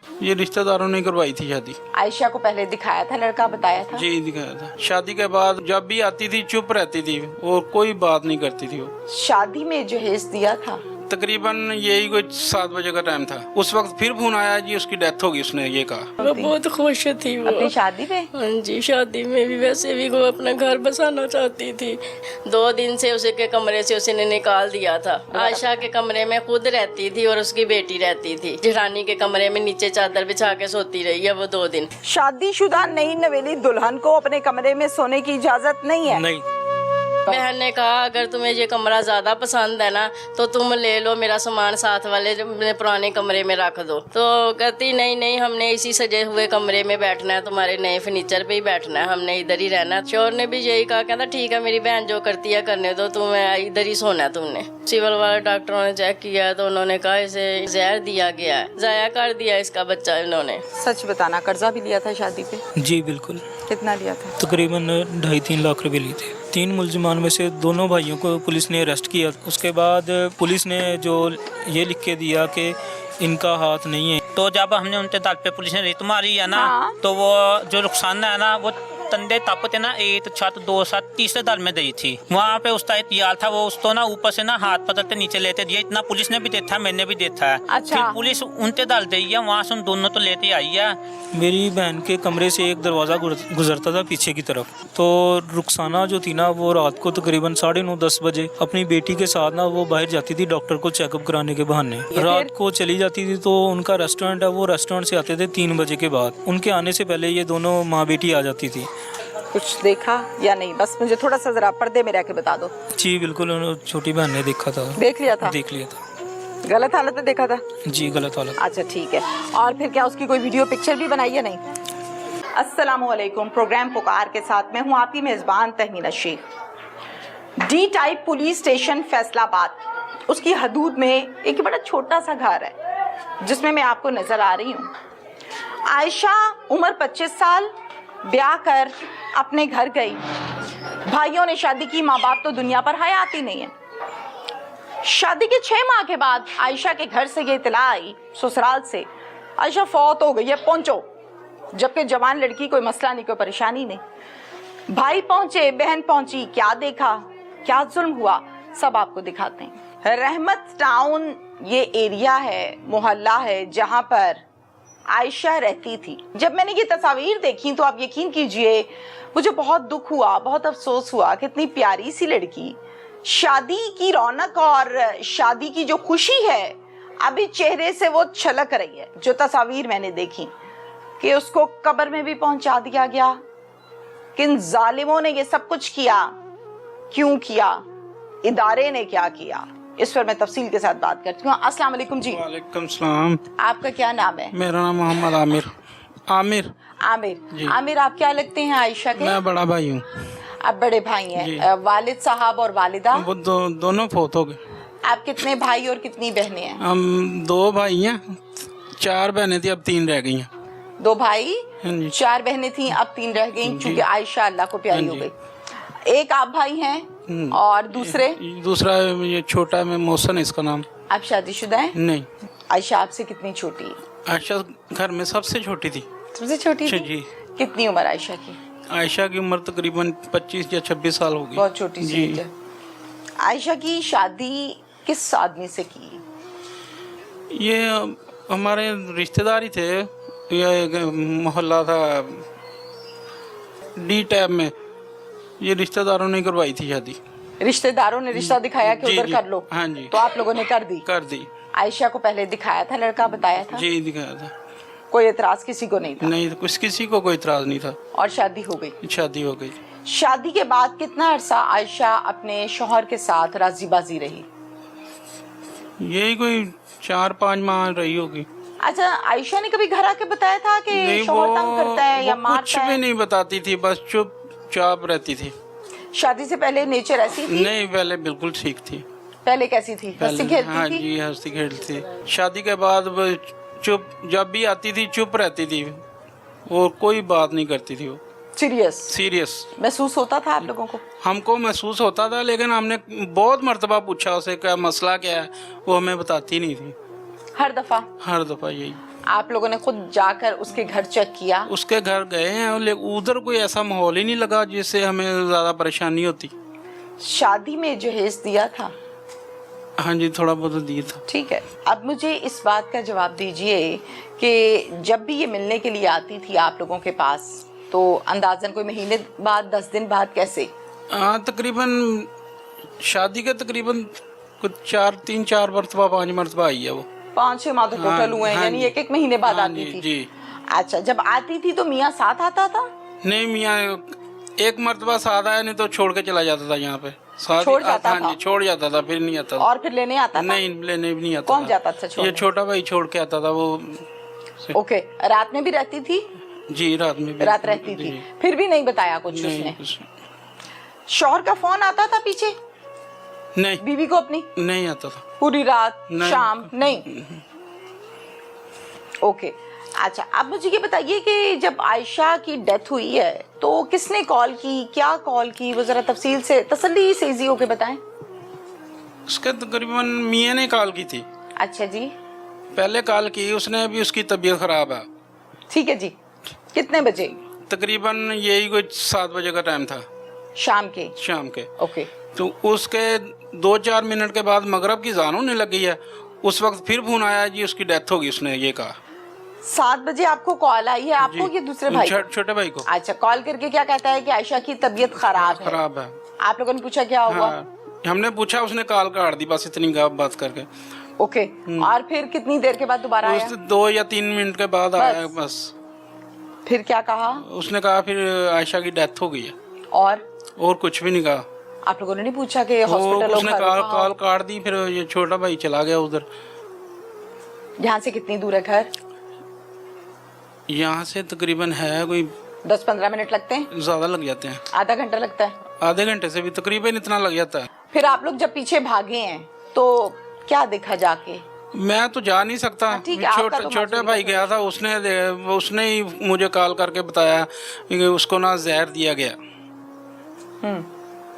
ये रिश्तेदारों ने करवाई थी शादी। आयशा को पहले दिखाया था लड़का, बताया था? जी दिखाया था। शादी के बाद जब भी आती थी चुप रहती थी और कोई बात नहीं करती थी वो। शादी में जहेज दिया था? तकरीबन यही कोई 7 बजे का टाइम था। उस वक्त फिर फोन आया जी उसकी डेथ होगी, उसने ये कहा। वो बहुत खुश थी वो अपनी शादी में। हाँ जी, शादी में भी वैसे भी वो अपना घर बसाना चाहती थी। 2 दिन से उसके कमरे से उसने निकाल दिया था। आयशा के कमरे में खुद रहती थी और उसकी बेटी रहती थी। जेठानी के कमरे में नीचे चादर बिछा के सोती रही है वो 2 दिन। शादीशुदा नई नवेली दुल्हन को अपने कमरे में सोने की इजाजत नहीं है। नहीं। बहन ने कहा अगर तुम्हें ये कमरा ज्यादा पसंद है ना तो तुम ले लो, मेरा सामान साथ वाले पुराने कमरे में रख दो। तो कहती नहीं नहीं, हमने इसी सजे हुए कमरे में बैठना है, तुम्हारे नए फर्नीचर पे ही बैठना है, हमने इधर ही रहना है। शोर ने भी यही कहा, कहता ठीक है मेरी बहन जो करती है करने दो, तुम्हें इधर ही सोना है तुमने। सिविल वाले डॉक्टरों ने चेक किया तो उन्होंने कहा इसे जहर दिया गया है, जाया कर दिया इसका बच्चा इन्होंने। सच बताना, कर्जा भी लिया था शादी पे? जी बिल्कुल। कितना लिया था? तकरीबन 2.5-3 लाख रुपए लिए थे। 3 मुलजमान में से दोनों भाइयों को पुलिस ने अरेस्ट किया। उसके बाद पुलिस ने जो ये लिख के दिया कि इनका हाथ नहीं है। तो जब हमने उनके दल पे पुलिस ने रेत मारी है ना, हाँ। तो वो जो रुखसाना है ना वो तंदे तापते ना 1 छत 2 7 तीसरे दल में दी थी। वहाँ पे उसका एक यार था, वो उसको ना ऊपर से ना हाथ पकड़ते नीचे लेते दिए। इतना पुलिस ने भी देखा, मैंने भी देखा है। अच्छा। फिर पुलिस उनके दल दी है, वहाँ से उन दोनों तो लेते आई है। मेरी बहन के कमरे से एक दरवाज़ा गुजरता था पीछे की तरफ। तो रुखसाना जो थी ना वो रात को तकरीबन 9:30-10 बजे अपनी बेटी के साथ ना वो बाहर जाती थी डॉक्टर को चेकअप कराने के बहाने। रात को चली जाती थी तो उनका रेस्टोरेंट है, वो रेस्टोरेंट से आते थे 3 बजे के बाद। उनके आने से पहले ये दोनों माँ बेटी आ जाती थी। कुछ देखा या नहीं? बस मुझे थोड़ा सा जरा पर्दे में रह के बता दो। जी बिल्कुल, छोटी बहन ने देखा था। देख लिया था? देख लिया था। गलत हालत में देखा था? जी गलत हालत। अच्छा ठीक है। और फिर क्या उसकी कोई वीडियो पिक्चर भी बनाई या नहीं? अस्सलामुअलैकुम, प्रोग्राम पुकार के साथ मैं हूँ आपकी मेजबान Tahmina Sheikh. D type police station Faisalabad, उसकी हदूद में एक बड़ा छोटा सा घर है जिसमें मैं आपको नजर आ रही हूँ। आयशा उम्र 25 साल, ब्याह कर अपने घर गई। भाइयों ने शादी की, माँ बाप तो दुनिया पर हयात ही नहीं है। शादी के 6 माह के बाद आयशा के घर से ये इतला आई ससुराल से, आयशा फौत हो गई है, पहुंचो। जबकि जवान लड़की, कोई मसला नहीं, कोई परेशानी नहीं। भाई पहुंचे, बहन पहुंची, क्या देखा, क्या जुल्म हुआ, सब आपको दिखाते हैं। रहमत टाउन ये एरिया है, मोहल्ला है जहां पर आयशा रहती थी। जब मैंने ये तस्वीर देखी तो आप यकीन कीजिए मुझे बहुत दुख हुआ, बहुत अफसोस हुआ। कितनी प्यारी सी लड़की, शादी की रौनक और शादी की जो खुशी है अभी चेहरे से वो छलक रही है। जो तस्वीर मैंने देखी कि उसको कब्र में भी पहुंचा दिया गया। किन जालिमों ने ये सब कुछ किया, क्यों किया, इदारे ने क्या किया, इस पर मैं तफसील के साथ बात करती हूँ। अस्सलाम वालेकुम जी। वालेकुम सलाम। आपका क्या नाम है? मेरा नाम मोहम्मद आमिर। आमिर आमिर, आप क्या लगते हैं आयशा के? मैं बड़ा भाई हूँ। आप बड़े भाई हैं। वालिद साहब और वालिदा? वो दोनों फौत हो गए। आप कितने भाई और कितनी बहनें हैं? हम 2 भाई हैं, 4 बहनें थी, अब 3 रह गई हैं। 2 भाई, हाँ जी। 4 बहनें थी, अब 3 रह गई क्योंकि आयशा अल्लाह को प्यारी हो गई। एक आप भाई हैं और दूसरा ये छोटा में मोहसन है इसका नाम। आप शादीशुदा हैं? नहीं। आयशा आपसे कितनी छोटी है? आयशा घर में सबसे छोटी थी। सबसे छोटी थी? जी। कितनी उम्र आयशा की? आयशा की उम्र तकरीबन 25 या 26 साल होगी। बहुत छोटी सी है। आयशा की शादी किस आदमी से की? ये हमारे रिश्तेदार ही थे। ये मोहल्ला था डी टैब में, ये रिश्तेदारों ने करवाई थी शादी। रिश्तेदारों ने रिश्ता दिखाया कि उधर कर लो? हाँ जी। तो आप लोगों ने कर दी? आयशा को पहले दिखाया था लड़का, बताया था? जी दिखाया था। कोई एतराज किसी को नहीं था? नहीं, किसी को कोई एतराज नहीं था। और शादी हो गई? शादी हो गई। शादी के बाद कितना अरसा आयशा अपने शौहर के साथ राजीबाजी रही? यही कोई 4-5 माह रही होगी। अच्छा, आयशा ने कभी घर आके बताया था कि शौहर तंग करता है या मारता कुछ है? भी नहीं बताती थी, बस चुपचाप रहती थी। शादी से पहले नेचर ऐसी थी? नहीं, पहले बिल्कुल ठीक थी। पहले कैसी थी? हंसी खेलती हाँ थी? जी, हंसी खेलती। शादी के बाद वो चुप, जब भी आती थी चुप रहती थी और कोई बात नहीं करती थी। वो सीरियस महसूस होता था आप लोगों को? हमको महसूस होता था, लेकिन हमने बहुत मर्तबा पूछा उसे क्या मसला क्या है, वो हमें बताती नहीं थी। हर दफा यही। आप लोगों ने खुद जाकर उसके घर चेक किया? उसके घर गए हैं, लेकिन उधर कोई ऐसा माहौल ही नहीं लगा जिससे हमें ज़्यादा परेशानी होती। शादी में जहेज दिया था? हाँ जी, थोड़ा बहुत दिया था। ठीक है, अब मुझे इस बात का जवाब दीजिए कि जब भी ये मिलने के लिए आती थी आप लोगों के पास, तो अंदाजन कोई महीने बाद, 10 दिन बाद, कैसे? हाँ, तकरीबन शादी के तकरीबन कुछ 3-4 मरतबा 5 मरतबा आई है वो। 5-6 माह तो टोटल हुए हैं, हाँ यानी जी। 1-1 महीने बाद हाँ आती जी, थी। जी। अच्छा, जब आती थी तो मियाँ साथ आता था? नहीं, मियाँ एक मरतबा साथ आया, नहीं तो छोड़ के चला जाता था यहाँ पे। साथ छोड़ जाता हाँ था? जी, छोड़ जाता था, फिर नहीं आता था। और फिर लेने आता था? नहीं, लेने भी नहीं आता कौन था। जाता था छोड़ने? ये छोटा भाई छोड़ के आता था वो। ओके, रात में भी रहती थी? जी, रात में भी। रात रहती थी, जी। फिर भी नहीं बताया कुछ नहीं, उसने? कुछ शौहर का फोन आता था पीछे नहीं, बीवी को अपनी? नहीं आता था। पूरी रात, नहीं। शाम? नहीं। ओके, अच्छा, अब मुझे ये बताइए कि जब आयशा की डेथ हुई है तो किसने कॉल की, क्या कॉल की, वो जरा तफसील से, तसल्ली से इजी होके बताएं। उसके तकरीबन मियाँ ने कॉल की थी। अच्छा जी, पहले कॉल की उसने, अभी उसकी तबीयत खराब है। ठीक है जी। कितने बजे? तकरीबन यही कोई 7 बजे का टाइम था, शाम के? शाम के। ओके, तो उसके 2-4 मिनट के बाद मगरब की जान होने लगी है, उस वक्त फिर फोन आया जी उसकी डेथ होगी। उसने ये कहा 7 बजे आपको कॉल आई है, आपको कि दूसरे भाई को? छोटे भाई को। अच्छा, कॉल करके क्या कहता है कि आयशा की तबीयत खराब है? खराब है। आप लोगों ने पूछा क्या हुआ? हाँ, हमने पूछा, उसने कॉल काट दी बस, इतनी बात करके। ओके, और फिर कितनी देर के बाद दोबारा आया? 2 या 3 मिनट के बाद आया बस। फिर क्या कहा? उसने कहा फिर आयशा की डेथ हो गई है, और कुछ भी नहीं कहा। आप लोगों ने नहीं पूछा कि हॉस्पिटल? उसने कॉल काट दी, फिर ये छोटा भाई चला गया उधर। यहाँ से कितनी दूर है घर? यहाँ से तकरीबन है कोई 10-15 मिनट लगते हैं? ज्यादा लग जाते हैं, आधा घंटा लगता है? आधे घंटे से भी तकरीबन इतना लग जाता है। फिर आप लोग जब पीछे भागे हैं तो क्या देखा जाके? मैं तो जा नहीं सकता। हाँ, ठीक है, आपका तो छोटे मासूम भाई गया था, उसने ही मुझे कॉल करके बताया कि उसको ना जहर दिया गया।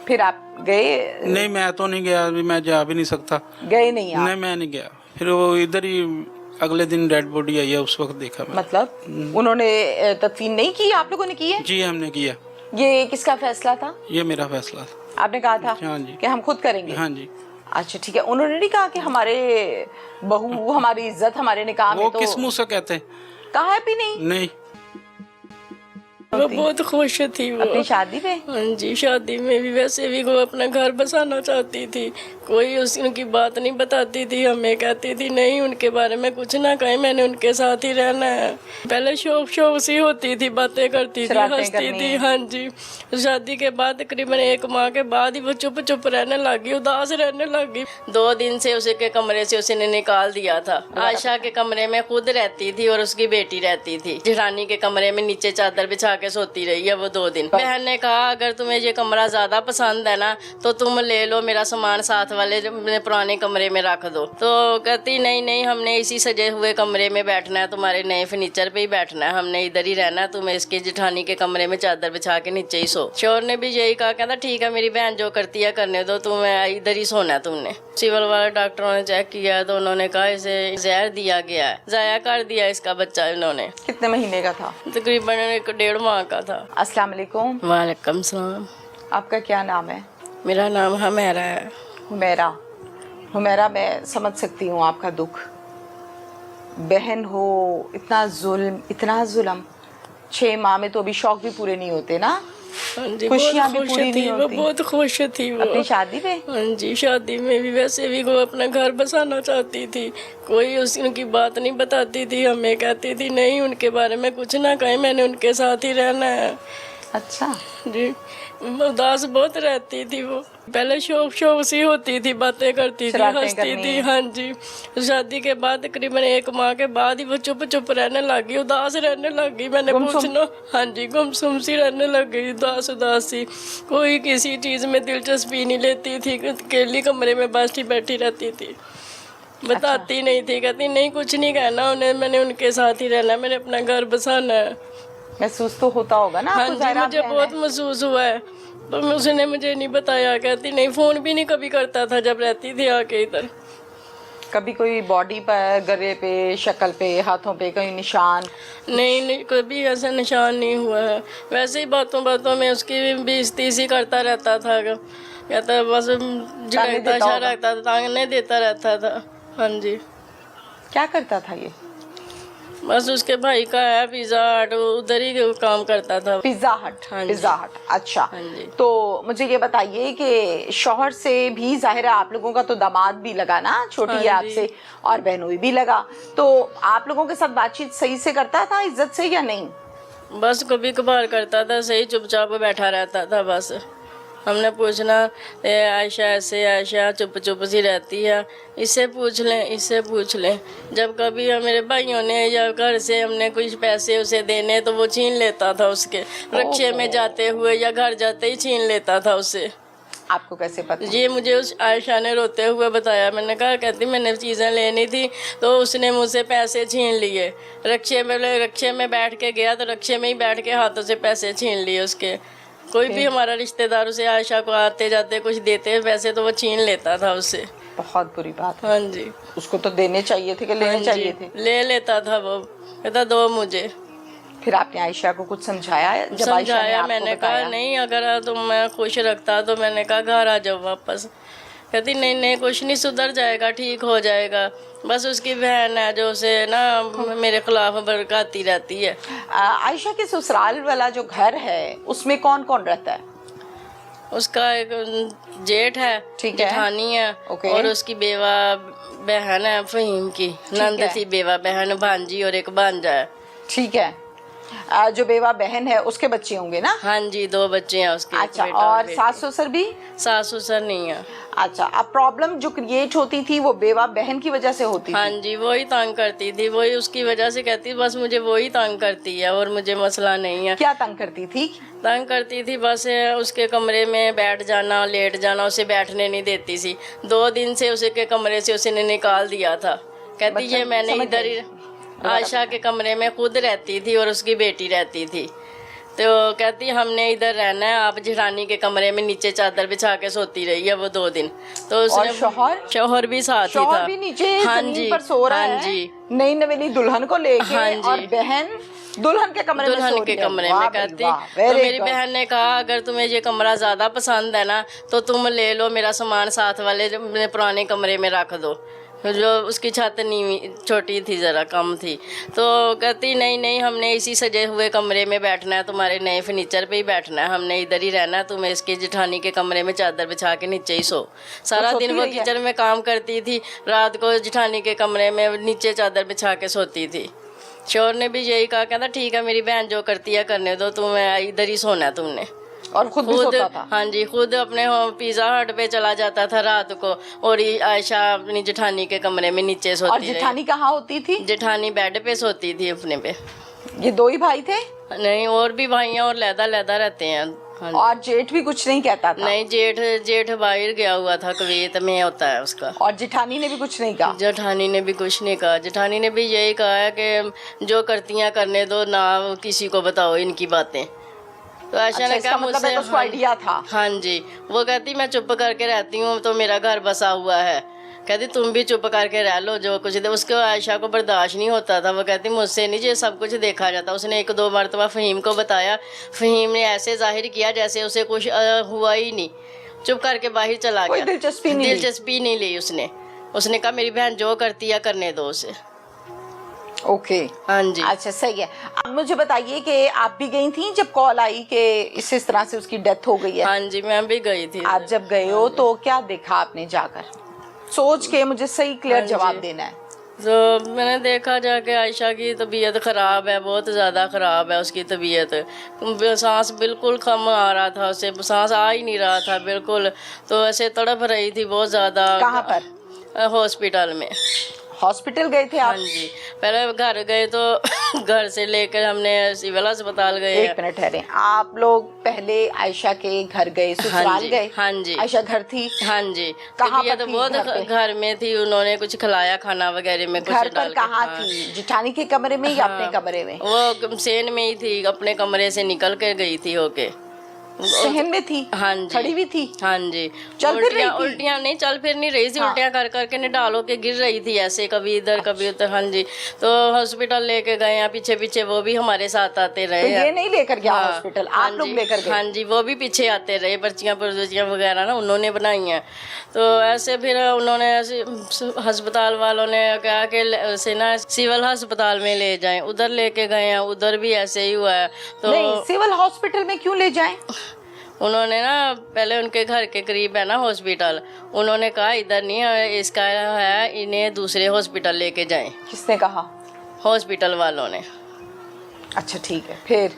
फिर आप गए? नहीं, मैं तो नहीं गया, अभी मैं जा भी नहीं सकता। गए नहीं आप? नहीं, मैं नहीं गया। फिर वो इधर ही अगले दिन डेड बॉडी आई है, उस वक्त देखा मैं। मतलब उन्होंने तदफीन नहीं की, आप लोगों ने की है? जी, हमने किया। ये किसका फैसला था? ये मेरा फैसला था। आपने कहा था? हाँ जी। कि हम खुद करेंगे? हाँ जी। अच्छा, ठीक है। उन्होंने नहीं कहा कि हमारे बहू, हमारी इज्जत हमारे निकाह में? वो तो किस मुंह से कहते हैं? कहा भी नहीं? नहीं। वो बहुत खुश थी वो अपनी शादी पे? हाँ जी, शादी में भी वैसे भी वो अपना घर बसाना चाहती थी, कोई उनकी बात नहीं बताती थी, हमें कहती थी नहीं उनके बारे में कुछ ना कहें, मैंने उनके साथ ही रहना है। पहले शौक सी होती थी, बातें करती थी, हंसती थी। हाँ जी, शादी के बाद तकरीबन 1 माह के बाद ही वो चुप रहने लगी, उदास रहने लगी। 2 दिन से उसके कमरे से उसने निकाल दिया था। आयशा के कमरे में खुद रहती थी और उसकी बेटी रहती थी। जेठानी के कमरे में नीचे चादर बिछा के सोती रही है वो 2 दिन। बहन ने कहा अगर तुम्हें ये कमरा ज्यादा पसंद है ना तो तुम ले लो, मेरा सामान साथ वाले पुराने कमरे में रख दो। तो कहती नहीं, हमने इसी सजे हुए कमरे में बैठना है, तुम्हारे नए फर्नीचर पे ही बैठना है, हमने इधर ही रहना है, तुम्हें इसके जेठानी के कमरे में चादर बिछा के नीचे ही सो। शोर ने भी यही कहा, कहता ठीक है मेरी बहन जो करती है करने दो, तुम्हें इधर ही सोना है तुमने। सिविल वाले डॉक्टरों ने चेक किया तो उन्होंने कहा इसे जहर दिया गया है, जाया कर दिया इसका बच्चा इन्होंने। कितने महीने का था? तकरीबन 1.5 माह का था। अस्सलाम वालेकुम। वालेकुम सलाम। आपका क्या नाम है? मेरा नाम हमेरा है। हुमैरा, मैं समझ सकती हूँ आपका दुख। बहन हो, इतना जुल्म। 6 माह में तो अभी शौक भी पूरे नहीं होते ना? खुशियाँ भी पूरी नहीं होती। वो बहुत खुश थी वो अपनी शादी पे? हाँ जी, शादी में भी वैसे भी वो अपना घर बसाना चाहती थी, कोई उनकी बात नहीं बताती थी, हमें कहती थी नहीं उनके बारे में कुछ ना कहें, मैंने उनके साथ ही रहना है। अच्छा जी, उदास बहुत रहती थी वो। पहले शौक सी होती थी, बातें करती थी, हंसती थी। हाँ जी, शादी के बाद तकरीबन 1 माह के बाद ही वो चुप रहने लगी, उदास रहने लगी। मैंने पूछना, हाँ जी, गुमसुम सी रहने लगी, उदास सी, कोई किसी चीज में दिलचस्पी नहीं लेती थी, अकेली कमरे में बैठी रहती थी, बताती नहीं थी, कहती नहीं कुछ नहीं कहना उन्हें, मैंने उनके साथ ही रहना, मैंने अपना घर बसाना है। महसूस तो होता होगा ना? हाँ जी, मुझे बहुत महसूस हुआ है, तो उसने मुझे नहीं बताया। कहती नहीं, फोन भी नहीं कभी करता था जब रहती थी आके इधर। कभी कोई बॉडी पर, गले पे, शक्ल पे, हाथों पे कोई निशान? नहीं, कभी ऐसा निशान नहीं हुआ है। वैसे ही बातों बातों में उसकी बेइज्जती सी करता रहता था, कहता बस झगड़ता रहता था, ताने देता रहता था। हाँ जी। क्या करता था ये? बस उसके भाई का है पिज्जा हट, उधर ही काम करता था। पिज्जा हट? हाँ जी। पिज्जा हट, अच्छा। हाँ जी। तो मुझे ये बताइए कि शौहर से भी, जाहिर है आप लोगों का तो दामाद भी लगा ना, छोटी है हाँ जी। आपसे, और बहनोई भी लगा, तो आप लोगों के साथ बातचीत सही से करता था, इज्जत से, या नहीं? बस कभी कभार करता था, सही चुपचाप बैठा रहता था। बस हमने पूछना, आयशा ऐसे, आयशा चुप चुप सी रहती है, इससे पूछ लें, इससे पूछ लें। जब कभी मेरे भाइयों ने या घर से हमने कुछ पैसे उसे देने तो वो छीन लेता था, उसके रिक्शे में जाते हुए या घर जाते ही छीन लेता था उससे। आपको कैसे पता? ये मुझे उस आयशा ने रोते हुए बताया। मैंने कहा, कहती मैंने चीज़ें लेनी थी तो उसने मुझसे पैसे छीन लिए। रिक्शे में बैठ के गया तो रिक्शे में ही बैठ के हाथों से पैसे छीन लिए उसके। कोई भी हमारा रिश्तेदार उसे आयशा को आते जाते कुछ देते पैसे तो वो छीन लेता था उससे। बहुत बुरी बात है। हाँ जी। उसको तो देने चाहिए थे कि लेने चाहिए थे? ले लेता था वो, कहता दो मुझे। फिर आपने आयशा को कुछ समझाया? जब आयशा ने समझाया, आपको मैंने बताया? कहा नहीं, अगर तुम मैं खुश रखता तो मैंने कहा घर आ जाओ वापस। कहती नहीं नहीं, कुछ नहीं, सुधर जाएगा, ठीक हो जाएगा। बस उसकी बहन है जो उसे ना मेरे खिलाफ भड़काती रहती है। आयशा के ससुराल वाला जो घर है उसमें कौन कौन रहता है? उसका एक जेठ है, ठीक है, जेठानी है, ओके, और उसकी बेवा बहन है फहीम की, नंद थी बेवा बहन, भांजी और एक भांजा है। ठीक है। जो बेवा बहन है उसके बच्चे होंगे ना? हाँ जी, 2 बच्चे हैं उसके। अच्छा, और सास ससुर भी? सास ससुर नहीं है। अच्छा, अब प्रॉब्लम जो क्रिएट होती थी वो बेवा बहन की वजह से होती हाँ थी? जी, वही तंग करती थी, वही उसकी वजह से कहती बस मुझे वही तंग करती है और मुझे मसला नहीं है। क्या तंग करती थी? तंग करती थी बस उसके कमरे में बैठ जाना, लेट जाना, उसे बैठने नहीं देती थी। 2 दिन से उसके कमरे से उसने निकाल दिया था। कहती ये मैंने इधर ही आयशा के कमरे में खुद रहती थी और उसकी बेटी रहती थी, तो कहती हमने इधर रहना है, आप जेठानी के कमरे में नीचे चादर बिछा के सोती रही है वो 2 दिन। तो उसने शौहर भी साथ ही था। शौहर भी नीचे जमीन पर सो रहा है? हाँ जी। नई नवेली दुल्हन को लेके। हाँ जी। और बहन दुल्हन के कमरे में सो रही है? में कहती। तो मेरी बहन ने कहा अगर तुम्हें ये कमरा ज्यादा पसंद है ना तो तुम ले लो, मेरा सामान साथ वाले पुराने कमरे में रख दो। जो उसकी छत नीवी छोटी थी, ज़रा कम थी, तो कहती नहीं नहीं, हमने इसी सजे हुए कमरे में बैठना है, तुम्हारे नए फर्नीचर पे ही बैठना है, हमने इधर ही रहना है, तुम्हें इसकी जेठानी के कमरे में चादर बिछा के नीचे ही सो। सारा दिन वो किचन में काम करती थी, रात को जेठानी के कमरे में नीचे चादर बिछा के सोती थी। शौहर ने भी यही कहा, कहता ठीक है मेरी बहन जो करती है करने दो, तुम्हें इधर ही सोना है तुमने। और खुद भी सोता था? हाँ जी, खुद अपने पिज्जा हट पे चला जाता था रात को, और आयशा अपनी जेठानी के कमरे में नीचे सोती। और जेठानी कहाँ होती थी? जेठानी बेड पे सोती थी अपने पे। ये 2 ही भाई थे? नहीं, और भी भाई हैं और लहदा लहदा रहते हैं। हाँ, और जेठ भी कुछ नहीं कहता था? नहीं, जेठ बाहर गया हुआ था, कुवैत में होता है उसका। और जेठानी ने भी कुछ नहीं कहा? जेठानी ने भी कुछ नहीं कहा। जेठानी ने भी यही कहा है कि जो करती हैं करने दो, ना किसी को बताओ इनकी बातें। तो आयशा ने कहा मुझसे उसको आइडिया था? हाँ जी। वो कहती मैं चुप करके रहती हूँ तो मेरा घर बसा हुआ है, कहती तुम भी चुप करके रह लो जो कुछ दे। उसको आयशा को बर्दाश्त नहीं होता था, वो कहती मुझसे नहीं ये सब कुछ देखा जाता। उसने 1-2 मरतबा फ़हीम को बताया, फ़हीम ने ऐसे जाहिर किया जैसे उसे कुछ हुआ ही नहीं, चुप करके बाहर चला गया। दिलचस्पी नहीं ली उसने कहा मेरी बहन जो करती है करने दो उसे। ओके, हाँ जी। अच्छा, सही है। अब मुझे बताइए कि आप भी गई थी जब कॉल आई कि इस तरह से उसकी डेथ हो गई है? हाँ जी, मैं भी गई थी। आप जब गए हो तो क्या देखा आपने जाकर? सोच के मुझे सही क्लियर जवाब देना है। तो मैंने देखा जाके आयशा की तबीयत ख़राब है, बहुत ज़्यादा ख़राब है उसकी तबीयत। सांस बिल्कुल कम आ रहा था, उसे सांस आ ही नहीं रहा था बिल्कुल, तो ऐसे तड़प रही थी बहुत ज़्यादा। कहाँ पर? हॉस्पिटल में। हॉस्पिटल गए थे आप? हाँ जी, पहले घर गए तो घर से लेकर हमने सिविल अस्पताल गए। 1 मिनट ठहरे, आप लोग पहले आयशा के घर गए, ससुराल गए? हाँ जी। आयशा घर थी? हाँ जी। कहाँ पर थी? बहुत घर में थी, उन्होंने कुछ खिलाया खाना वगैरह में कुछ घर पर डाल। कहाँ थी? जेठानी के कमरे में या अपने कमरे में? वो सेन में ही थी, अपने कमरे से निकल कर गई थी होके। सहन में थी? हाँ जी, खड़ी भी थी? हाँ जी। चल फिर रही थी? उल्टियाँ नहीं चल फिर नहीं रही थी, हाँ। उल्टियाँ कर करके निडाल होके गिर रही थी ऐसे, कभी इधर कभी उधर। हाँ जी, तो हॉस्पिटल लेके गए हैं, पीछे पीछे वो भी हमारे साथ आते रहे। तो ये नहीं लेकर गया हाँ, हॉस्पिटल, हाँ आप लोग जी, लेकर गए? हाँ जी, वो भी पीछे आते रहे, पर्चियाँ पर्चियाँ वगैरह ना उन्होंने बनाई हैं। तो ऐसे फिर उन्होंने ऐसे अस्पताल वालों ने कहा कि उसे ना सिविल अस्पताल में ले जाएं, उधर लेके गए हैं, उधर भी ऐसे ही हुआ है। तो नहीं, सिविल हॉस्पिटल में क्यों ले जाएं? उन्होंने ना पहले उनके घर के करीब है ना हॉस्पिटल, उन्होंने कहा इधर नहीं है, इसका है, इन्हें दूसरे हॉस्पिटल लेके जाएं। किसने कहा? हॉस्पिटल वालों ने। अच्छा ठीक है, फिर?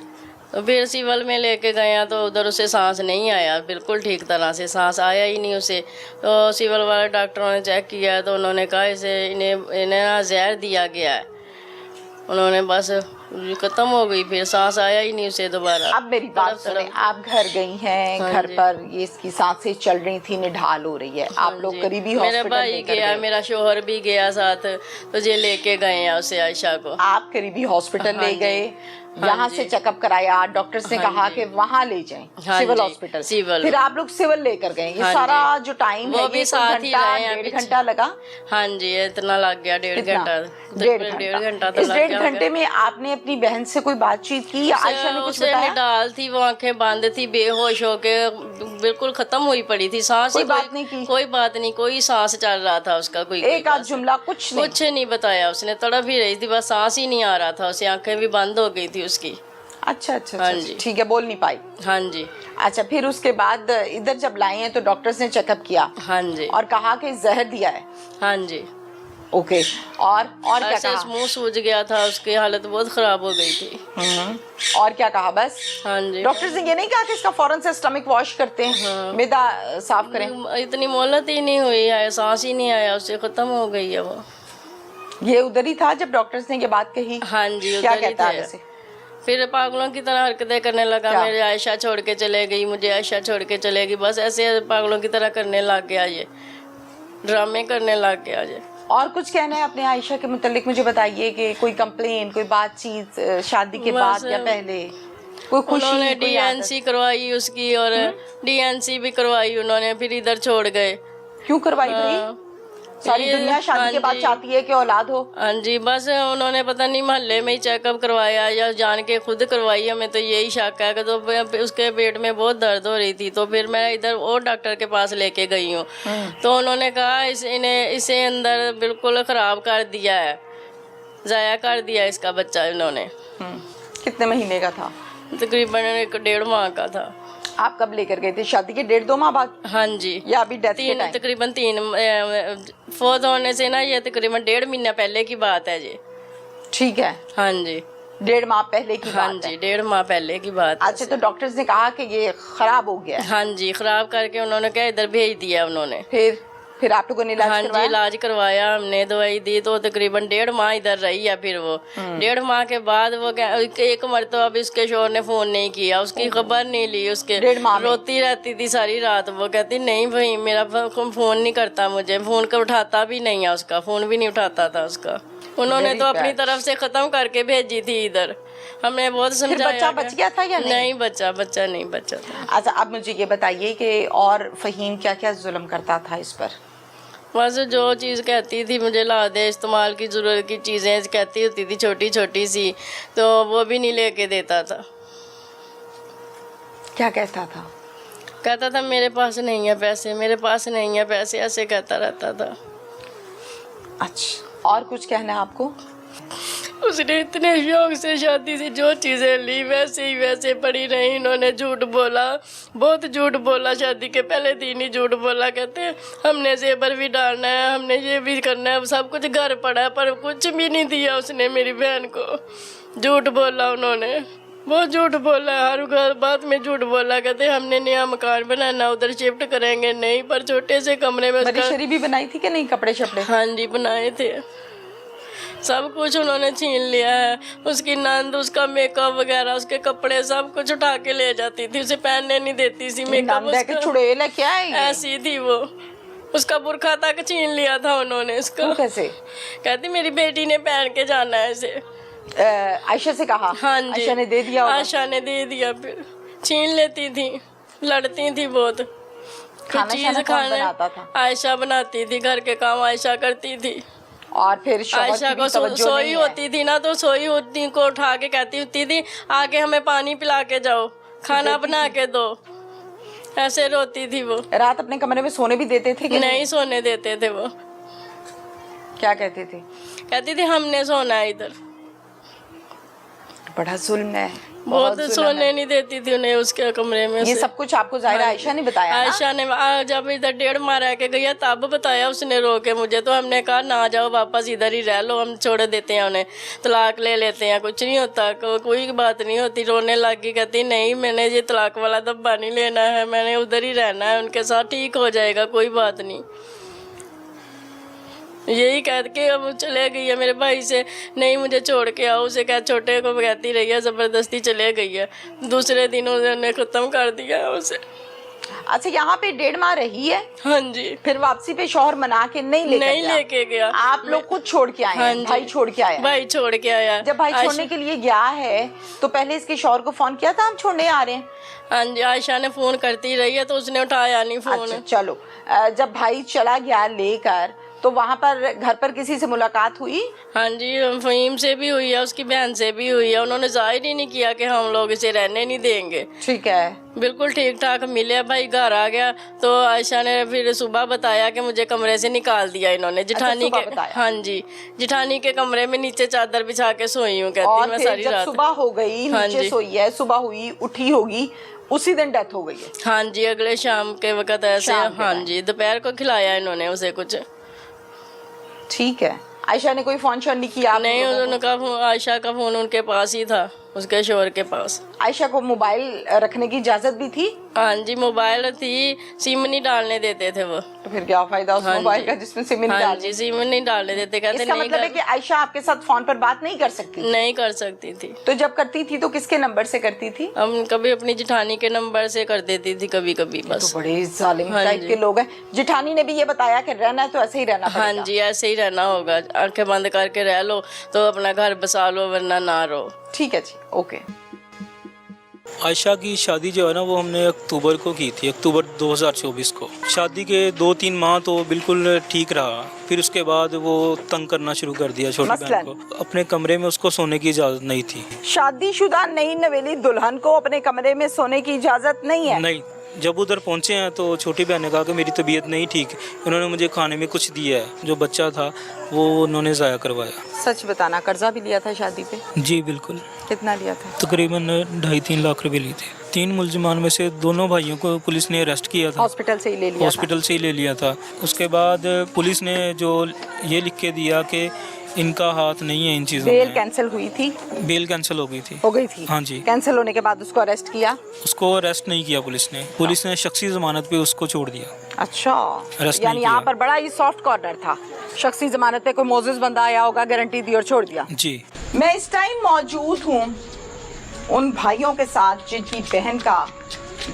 तो फिर सिविल में लेके गए हैं, तो उधर उसे सांस नहीं आया, बिल्कुल ठीक तरह से सांस आया ही नहीं उसे। तो सिविल वाले डॉक्टरों ने चेक किया तो उन्होंने कहा इसे इन्हें ना जहर दिया गया है। उन्होंने बस खत्म हो गई, फिर सांस आया ही नहीं उसे दोबारा। अब मेरी बात सुने, आप घर गई हैं, हाँ घर जी। पर ये इसकी सांसें चल रही थी, निढाल हो रही है, आप लोग जी। करीबी मेरा हॉस्पिटल भाई लेकर गया, गए। मेरा शोहर भी गया साथ, तो ये लेके गए हैं उसे, आयशा को। आप करीबी हॉस्पिटल हाँ ले जी। गए, हाँ यहाँ जी। से चेकअप कराया, डॉक्टर्स ने हाँ कहा जी। कि वहाँ ले जाएं, हाँ सिविल जी, हॉस्पिटल। सिविल। फिर आप लोग सिविल लेकर गए, ये हाँ सारा जी। जो टाइम वो है भी ये साथ ही घंटा, रहे हैं 1.5 पीछे। घंटा लगा? हाँ जी, इतना लग गया, 1.5 कितना? घंटा। 1.5 घंटा तो इस लग 1.5 गया घंटे में आपने अपनी बहन से कोई बातचीत की? आयशा ने कुछ उसे बताया? निडाल थी, वो आंखें बंद थी, बेहोश होके बिल्कुल खत्म हुई पड़ी थी, सांस कोई ही बात नहीं की? कोई बात नहीं, कोई सांस चल रहा था उसका, कोई एक आध जुमला कुछ नहीं? कुछ नहीं बताया उसने, तड़प ही रही थी, बस सांस ही नहीं आ रहा था उसे, आंखें भी बंद हो गई थी उसकी। अच्छा अच्छा हाँ अच्छा, जी। ठीक है, बोल नहीं पाई? हाँ जी, अच्छा, फिर उसके बाद इधर जब लाए हैं तो डॉक्टर्स ने चेकअप किया हाँ जी, और कहा कि जहर दिया है? हाँ जी। ओके, और क्या ऐसे कहा? मुंह सूज गया था, उसकी हालत बहुत खराब हो गई थी। और क्या कहा? बस? हाँ जी। डॉक्टर्स ने ये नहीं कहा कि इसका फौरन से स्टमक वॉश करते हैं, मैदा साफ करें? इतनी मोहलत ही नहीं हुई है, सांस ही नहीं आया उससे, खत्म हो गई है वो। ये उधर ही था जब डॉक्टर्स ने ये बात कही? हाँ जी, क्या उधर ही कहता है थे। वैसे? फिर पागलों की तरह हरकतें करने लगा, क्या? मेरे आयशा छोड़ के चले गई, मुझे आयशा छोड़ के चलेगी, बस ऐसे पागलों की तरह करने लग गया, ये ड्रामे करने लग गया ये। और कुछ कहना है अपने आयशा के मुतालिक? मुझे बताइए कि कोई कंप्लेन, कोई बातचीत शादी के बस, बाद या पहले, कोई खुशी? उन्होंने कोई आदत? डीएनसी करवाई उसकी, और डीएनसी भी करवाई उन्होंने, फिर इधर छोड़ गए। क्यों करवाई भाई? सारी ये- दुनिया शादी हाँ के बाद जी। चाहती है कि औलाद हो। हाँ जी, बस उन्होंने पता नहीं मोहल्ले में ही चेकअप करवाया या जान के खुद करवाई, हमें तो यही शक है कि तो उसके पेट में बहुत दर्द हो रही थी, तो फिर मैं इधर और डॉक्टर के पास लेके गई हूँ, तो उन्होंने कहा इसे अंदर बिल्कुल ख़राब कर दिया है, ज़ाया कर दिया इसका बच्चा इन्होंने। कितने महीने का था? तकरीबन 1.5 माह का था। आप कब लेकर गए थे? शादी के 1.5-2 माह बाद हाँ जी, या अभी डेथ के टाइम? तकरीबन 3 फोर्थ होने से ना, ये तकरीबन 1.5 महीना पहले की बात है जी। ठीक है, हाँ जी, 1.5 माह पहले की हाँ बात जी, है। 1.5 माह पहले की बात है। अच्छा, तो डॉक्टर्स ने कहा कि ये खराब हो गया है। हाँ जी, खराब करके उन्होंने क्या इधर भेज दिया उन्होंने। फिर आप लोगों ने इलाज हाँ जी, करवाया? इलाज करवाया हमने, दवाई दी, तो तकरीबन 1.5 माह इधर रही है। फिर वो 1.5 माह के बाद वो एक मरतबा अब इसके शोहर ने फोन नहीं किया, उसकी खबर नहीं ली उसके। 1.5 माह में? रोती रहती थी सारी रात, वो कहती नहीं भाई मेरा फोन नहीं करता, मुझे फोन का उठाता भी नहीं है, उसका फोन भी नहीं उठाता था उसका। उन्होंने Very तो अपनी bad. तरफ से खत्म करके भेजी थी इधर, हमने बहुत फिर समझाया। बच्चा बच गया था या नहीं? नहीं बच्चा नहीं बचा था। अच्छा, अब मुझे ये बताइए कि और फहीम क्या क्या जुल्म करता था इस पर? बस जो चीज़ कहती थी मुझे ला दे, इस्तेमाल की ज़रूरत की चीज़ें कहती होती थी छोटी छोटी सी, तो वो भी नहीं लेके देता था। क्या कहता था? कहता था मेरे पास नहीं है पैसे, मेरे पास नहीं है पैसे, ऐसे कहता रहता था। अच्छा, और कुछ कहना है आपको? उसने इतने शौक से शादी से जो चीज़ें ली वैसे ही वैसे पड़ी रही। इन्होंने झूठ बोला, बहुत झूठ बोला, शादी के पहले दिन ही झूठ बोला, कहते हमने जेबर भी डालना है, हमने ये भी करना है, सब कुछ घर पड़ा है, पर कुछ भी नहीं दिया उसने मेरी बहन को। झूठ बोला उन्होंने, बहुत झूठ बोला, हर बात में झूठ बोला। कहते हमने नया मकान बनाना, उधर शिफ्ट करेंगे, नहीं पर छोटे से कमरे में उसका। शरी भी बनाई थी कि नहीं? कपड़े शपड़े? हाँ जी, बनाए थे, सब कुछ उन्होंने छीन लिया है। उसकी नंद, उसका मेकअप वगैरह, उसके कपड़े सब कुछ उठा के ले जाती थी, उसे पहनने नहीं देती थी मेकअप। उसका चुड़ैल है क्या है ये? ऐसी थी वो, उसका बुरखा तक छीन लिया था उन्होंने इसका। वो कैसे? कहती मेरी बेटी ने पहन के जाना है इसे। आयशा से कहा? हाँ जी, आयशा ने दे दिया होगा? आयशा ने दे दिया, फिर छीन लेती थी। लड़ती थी बहुत। खाना चीज शाना कौन खाने बनाता था? आयशा बनाती थी, घर के काम आयशा करती थी। और फिर शौहर आयशा की को भी तवज्जो सोई नहीं है। होती थी ना, तो सोई होती को उठा के कहती होती थी आके हमें पानी पिला के जाओ, खाना बना के दो। ऐसे रोती थी वो। रात अपने कमरे में सोने भी देते थे कि नहीं सोने देते थे वो। क्या कहते थे? कहती थी हमने सोना है इधर। बड़ा जुल्म है, बहुत जुल्म सोने है। नहीं देती थी उन्हें उसके कमरे में ये से। सब कुछ आपको जाहिरा आयशा ने बताया ना? आयशा ने जब इधर 1.5 माह रह के गई है तब बताया उसने रो के मुझे। तो हमने कहा ना जाओ वापस, इधर ही रह लो, हम छोड़ देते हैं उन्हें, तलाक ले लेते हैं, कुछ नहीं होता, कोई बात नहीं होती। रोने लग गई, कहती नहीं मैंने ये तलाक वाला धब्बा नहीं लेना है, मैंने उधर ही रहना है उनके साथ, ठीक हो जाएगा कोई बात नहीं। यही कह के अब चले गई है मेरे भाई से, नहीं मुझे छोड़ के आओ। उसे क्या छोटे को कहती रही है, ज़बरदस्ती चले गई है। दूसरे दिन उन्होंने ख़त्म कर दिया है उसे। अच्छा, यहाँ पे 1.5 माह रही है? हाँ जी। फिर वापसी पे शौहर मना के नहीं लेके गया। आप लोग खुद छोड़ के आए? हाँ हैं? जी। भाई छोड़ के आया? भाई छोड़ के आया। जब भाई छोड़ने के लिए गया है तो पहले इसके शौहर को फोन किया था हम छोड़ने आ रहे हैं? हाँ जी, आयशा ने फोन करती रही है तो उसने उठाया नहीं फोन। अच्छा चलो, जब भाई चला गया लेकर तो वहाँ पर घर पर किसी से मुलाकात हुई? हाँ जी, फहीम से भी हुई है, उसकी बहन से भी हुई है। उन्होंने जाहिर ही नहीं किया कि हम लोग इसे रहने नहीं देंगे। ठीक है, बिल्कुल ठीक ठाक मिले। भाई घर आ गया तो आयशा ने फिर सुबह बताया कि मुझे कमरे से निकाल दिया इन्होंने। जिठानी सुबह के बताया? हाँ जी, जिठानी के कमरे में नीचे चादर बिछा के सोई हूँ, कहती और मैं फिर सारी जब रात। सुबह हो गई, हाँ नीचे जी। सोई है, सुबह हुई, उठी होगी, उसी दिन डेथ हो गई है? हाँ जी, अगले शाम के वक्त ऐसे। शाम के हाँ टाइम। जी, दोपहर को खिलाया इन्होंने उसे कुछ। ठीक है। आयशा ने कोई फोन शोन नहीं किया आप नहीं, लोगों को? उन्होंने कहा आयशा का फोन उनके पास ही था, उसके शोहर के पास। आयशा को मोबाइल रखने की इजाजत भी थी? हाँ जी, मोबाइल थी, सिम नहीं डालने देते थे वो। तो फिर क्या फायदा उस हाँ मोबाइल जी। का जिसमें सिम नहीं हाँ डालनी? जी, सिम नहीं डालने देते, कहते इसका नहीं मतलब है कि आयशा आपके साथ फोन पर बात नहीं कर सकती? नहीं कर सकती थी। तो जब करती थी तो किसके नंबर से करती थी? हम कभी अपनी जिठानी के नंबर से कर देती थी, कभी कभी बस। तो बड़े जालिम हाँ टाइप जी। के लोग हैं। जिठानी ने भी ये बताया कि रहना है तो ऐसे ही रहना हाँ पड़ेगा? जी, ऐसे ही रहना होगा, आंखें बंद करके रह लो तो अपना घर बसा लो, वरना ना रहो। ठीक है जी, ओके। आयशा की शादी जो है ना वो हमने अक्टूबर को की थी, अक्टूबर 2024 को। शादी के 2-3 माह तो बिल्कुल ठीक रहा, फिर उसके बाद वो तंग करना शुरू कर दिया छोटी बहन को। अपने कमरे में उसको सोने की इजाज़त नहीं थी। शादीशुदा नई नवेली दुल्हन को अपने कमरे में सोने की इजाजत नहीं है? नहीं, जब उधर पहुंचे हैं तो छोटी बहन ने कहा कि मेरी तबीयत नहीं ठीक, उन्होंने मुझे खाने में कुछ दिया है, जो बच्चा था वो उन्होंने ज़ाया करवाया। सच बताना, कर्जा भी लिया था शादी पे? जी बिल्कुल, कितना लिया था? तकरीबन 2.5-3 लाख रुपए लिए थे। 3 मुलजमान में से दोनों भाइयों को पुलिस ने अरेस्ट किया था, हॉस्पिटल से ही ले लिया? हॉस्पिटल से ही ले लिया था। उसके बाद पुलिस ने जो ये लिख के दिया कि इनका हाथ नहीं है इन चीज़ों बेल में। कैंसिल हुई थी? बेल कैंसिल हो गई थी। हो गई थी? हाँ जी। कैंसिल होने के बाद उसको अरेस्ट किया? उसको अरेस्ट नहीं किया पुलिस ने, पुलिस ने शख्सी जमानत पे उसको छोड़ दिया। अच्छा, अरेस्ट यानी नहीं यहाँ किया। पर बड़ा ही सॉफ्ट कॉर्नर था। शख्सी जमानत पे कोई मोजिज बंदा आया होगा, गारंटी दी और छोड़ दिया। जी। मैं इस टाइम मौजूद हूँ उन भाइयों के साथ जिनकी बहन का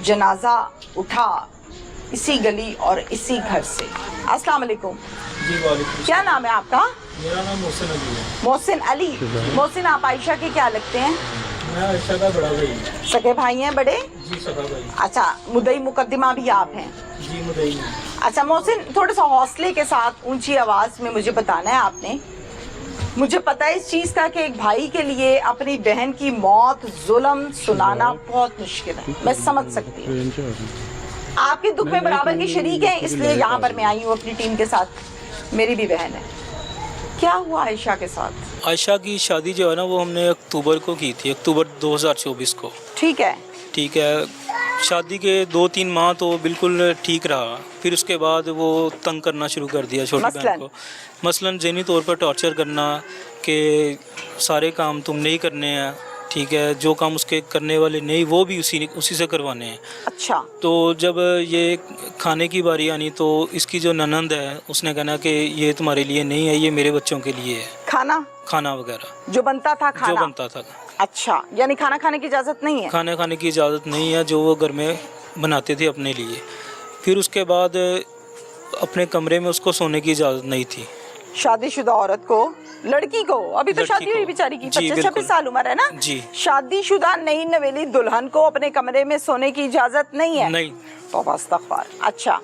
जनाजा उठा इसी गली और इसी घर से। अस्सलाम वालेकुम। जी वालेकुम। क्या नाम है आपका? मेरा नाम मोहसिन अली है। मोहसिन अली। मोहसिन, आप आयशा के क्या लगते हैं? मैं आयशा का बड़ा भाई हूँ। सगे भाई हैं बड़े? जी सगा भाई। अच्छा, मुद्दई मुकद्दिमा भी आप हैं? जी मुदई। अच्छा मोहसिन, थोड़ा सा हौसले के साथ ऊंची आवाज में मुझे बताना है आपने। मुझे पता है इस चीज का कि एक भाई के लिए अपनी बहन की मौत, जुल्म सुनाना बहुत मुश्किल है, मैं समझ सकती हूँ। आपके दुख में बराबर की शरीक हैं, इसलिए यहाँ पर मैं आई हूँ अपनी टीम के साथ। मेरी भी बहन है। क्या हुआ आयशा के साथ? आयशा की शादी जो है ना वो हमने अक्टूबर को की थी, अक्टूबर 2024 को। ठीक है। ठीक है। शादी के 2-3 माह तो बिल्कुल ठीक रहा, फिर उसके बाद वो तंग करना शुरू कर दिया छोटी बहन को। मसलन ज़हनी तौर पर टॉर्चर करना कि सारे काम तुमने ही करने हैं, ठीक है, जो काम उसके करने वाले नहीं वो भी उसी से करवाने हैं। अच्छा। तो जब ये खाने की बारी आनी तो इसकी जो ननंद है उसने कहना कि ये तुम्हारे लिए नहीं है, ये मेरे बच्चों के लिए है। खाना वगैरह जो बनता था, खाना जो बनता था। अच्छा, यानी खाना खाने की इजाजत नहीं है? खाने खाने की इजाज़त नहीं है, जो वो घर में बनाते थे अपने लिए। फिर उसके बाद अपने कमरे में उसको सोने की इजाज़त नहीं थी। शादीशुदा औरत को लड़की को अभी तो लड़की शादी हुई को। बेचारी की, जी, 25-26 बिल्कुल। साल उम्र है ना जी। शादीशुदा नई नवेली दुल्हन को अपने कमरे में सोने की इजाजत नहीं है? नहीं। तो अस्तगफार। अच्छा,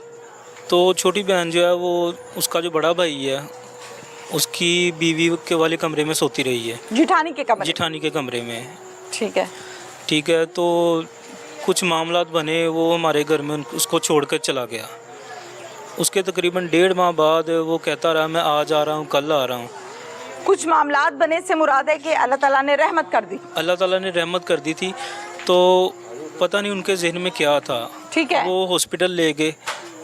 तो छोटी बहन जो है वो, उसका जो बड़ा भाई है उसकी बीवी के वाले कमरे में सोती रही है, जिठानी के कमरे? जिठानी के कमरे में। ठीक है। ठीक है, तो कुछ मामलात बने, वो हमारे घर में उसको छोड़कर चला गया। उसके तकरीबन 1.5 माह बाद वो कहता रहा मैं आज आ रहा हूँ, कल आ रहा हूँ। कुछ मामलात बने से मुराद है कि अल्लाह ताला ने रहमत कर दी। अल्लाह ताला ने रहमत कर दी थी, तो पता नहीं उनके जहन में क्या था। ठीक है। वो हॉस्पिटल ले गए,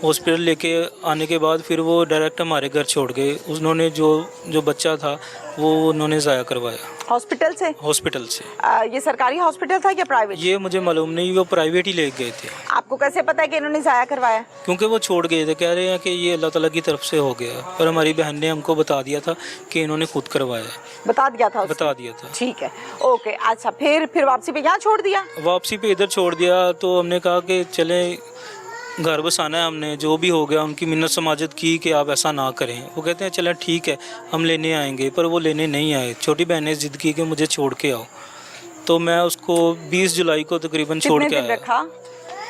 हॉस्पिटल लेके आने के बाद फिर वो डायरेक्ट हमारे घर छोड़ गए। उन्होंने जो बच्चा था वो उन्होंने ज़ाया करवाया हॉस्पिटल से? हॉस्पिटल से। ये सरकारी हॉस्पिटल था या प्राइवेट? ये मुझे मालूम नहीं, वो प्राइवेट ही ले गए थे। आपको कैसे पता है कि इन्होंने जाया करवाया? क्योंकि वो छोड़ गए थे, कह रहे हैं कि ये अल्लाह ताला की तरफ से हो गया, पर हमारी बहन ने हमको बता दिया था कि इन्होंने खुद करवाया। बता दिया था उसने? बता दिया था। ठीक है, ओके। अच्छा, फिर वापसी पे यहाँ छोड़ दिया? वापसी पे इधर छोड़ दिया, तो हमने कहा कि चले घर बसाना है, हमने जो भी हो गया उनकी मिन्नत समाजत की कि आप ऐसा ना करें। वो कहते हैं चलें ठीक है हम लेने आएंगे, पर वो लेने नहीं आए। छोटी बहन ने जिद की कि मुझे छोड़ के आओ, तो मैं उसको 20 जुलाई को तकरीबन छोड़ के कितने दिन आया। रखा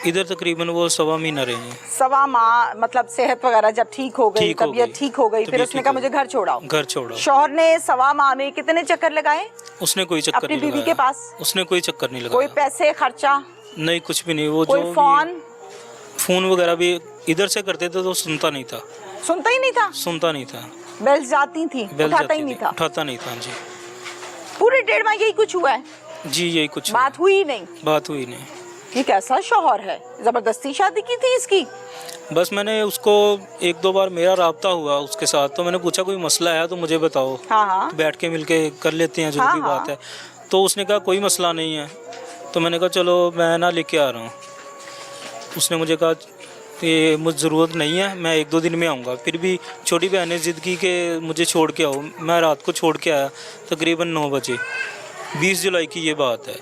इधर तकरीबन वो 1.25 महीना रहे हैं। 1.25 माह, मतलब सेहत वगैरह जब ठीक हो गई, ठीक हो तबीयत गई। ठीक हो गई, फिर तबीयत उसने ठीक कहा हो मुझे घर छोड़ाओ। घर छोड़ो। शौहर ने 1.25 माह में कितने चक्कर लगाए उसने कोई चक्कर अपनी नहीं बीवी लगाया। के पास? उसने कोई चक्कर नहीं कोई लगाया। पैसे खर्चा? नहीं, कुछ भी नहीं। वो कोई जो भी फोन वगैरह भी इधर से करते थे तो सुनता नहीं था। सुनता ही नहीं था? सुनता नहीं था। बेल्स जाती थी, बेल उठाता जाती ही नहीं थी, था? उठाता नहीं था। जी पूरे 1.5 माह यही कुछ हुआ है? जी यही कुछ बात हुई ही नहीं? बात हुई नहीं। ये कैसा शौहर है, जबरदस्ती शादी की थी इसकी? बस मैंने उसको 1-2 बार मेरा राब्ता हुआ उसके साथ, तो मैंने पूछा कोई मसला है तो मुझे बताओ, हाँ हाँ। बैठ के मिलके कर लेते हैं जो हाँ, भी हाँ। बात है। तो उसने कहा कोई मसला नहीं है। तो मैंने कहा चलो मैं ना लेके आ रहा हूँ। उसने मुझे कहा कि मुझे ज़रूरत नहीं है, मैं 1-2 दिन में आऊँगा। फिर भी छोटी बहन ने ज़िद की कि मुझे छोड़ के आओ। मैं रात को छोड़ के आया तकरीबन 9 बजे। 20 जुलाई की ये बात है।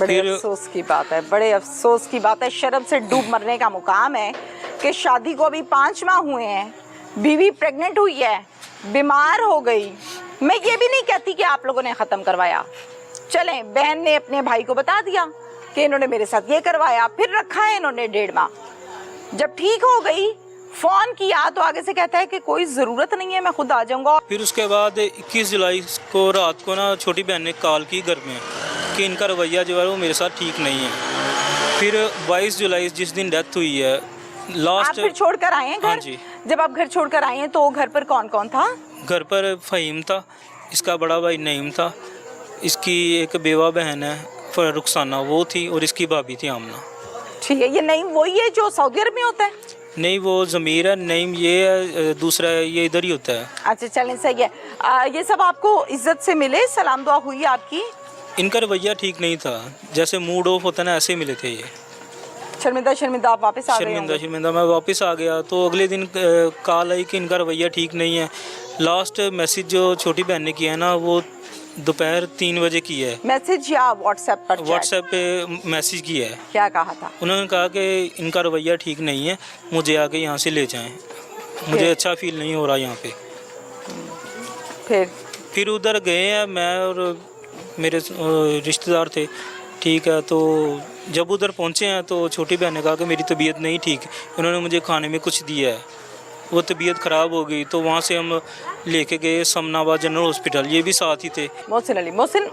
बड़े फिर अफसोस की बात है, बड़े अफसोस की बात है। शर्म से डूब मरने का मुकाम है कि शादी को अभी 5 माह हुए हैं, बीवी प्रेग्नेंट हुई है, बीमार हो गई। मैं ये भी नहीं कहती कि आप लोगों ने ख़त्म करवाया। चलें, बहन ने अपने भाई को बता दिया कि इन्होंने मेरे साथ ये करवाया, फिर रखा है इन्होंने 1.5 माह। जब ठीक हो गई, फोन किया तो आगे से कहता है कि कोई ज़रूरत नहीं है, मैं खुद आ जाऊंगा। फिर उसके बाद 21 जुलाई को रात को ना छोटी बहन ने कॉल की घर में कि इनका रवैया जो है वो मेरे साथ ठीक नहीं है। फिर 22 जुलाई जिस दिन डेथ हुई है आप लास्ट। फिर छोड़कर आए हैं घर? हाँ जी। जब आप घर छोड़कर आए हैं तो घर पर कौन कौन था? घर पर फ़हीम था, इसका बड़ा भाई नईम था, इसकी एक बेवा बहन है रुखसाना वो थी, और इसकी भाभी थी आमना। ठीक है, ये नईम वही है जो सऊदी अरब में होता है? नहीं, वो ज़मीर है, नईम ये है, दूसरा है ये इधर ही होता है। अच्छा चलें, सही है। ये सब आपको इज्जत से मिले, सलाम दुआ हुई आपकी? इनका रवैया ठीक नहीं था, जैसे मूड ऑफ होता है ना, ऐसे ही मिले थे ये। शर्मिंदा आप वापस आ गए होंगे? शर्मिंदा मैं वापस आ गया। तो अगले दिन कॉल आई कि इनका रवैया ठीक नहीं है। लास्ट मैसेज जो छोटी बहन ने किया है ना, वो दोपहर 3 बजे की है। मैसेज या व्हाट्सएप पर? व्हाट्सएप पे मैसेज किया है। क्या कहा था? उन्होंने कहा कि इनका रवैया ठीक नहीं है, मुझे आके यहाँ से ले जाएं, मुझे अच्छा फील नहीं हो रहा यहाँ पे। फिर उधर गए हैं, मैं और मेरे रिश्तेदार थे। ठीक है, तो जब उधर पहुँचे हैं तो छोटी बहन ने कहा कि मेरी तबीयत नहीं ठीक। उन्होंने मुझे खाने में कुछ दिया है, वो तबीयत ख़राब हो गई। तो वहाँ से हम लेके गए समनाबाद जनरल हॉस्पिटल, ये भी साथ ही थे। मोहसिन,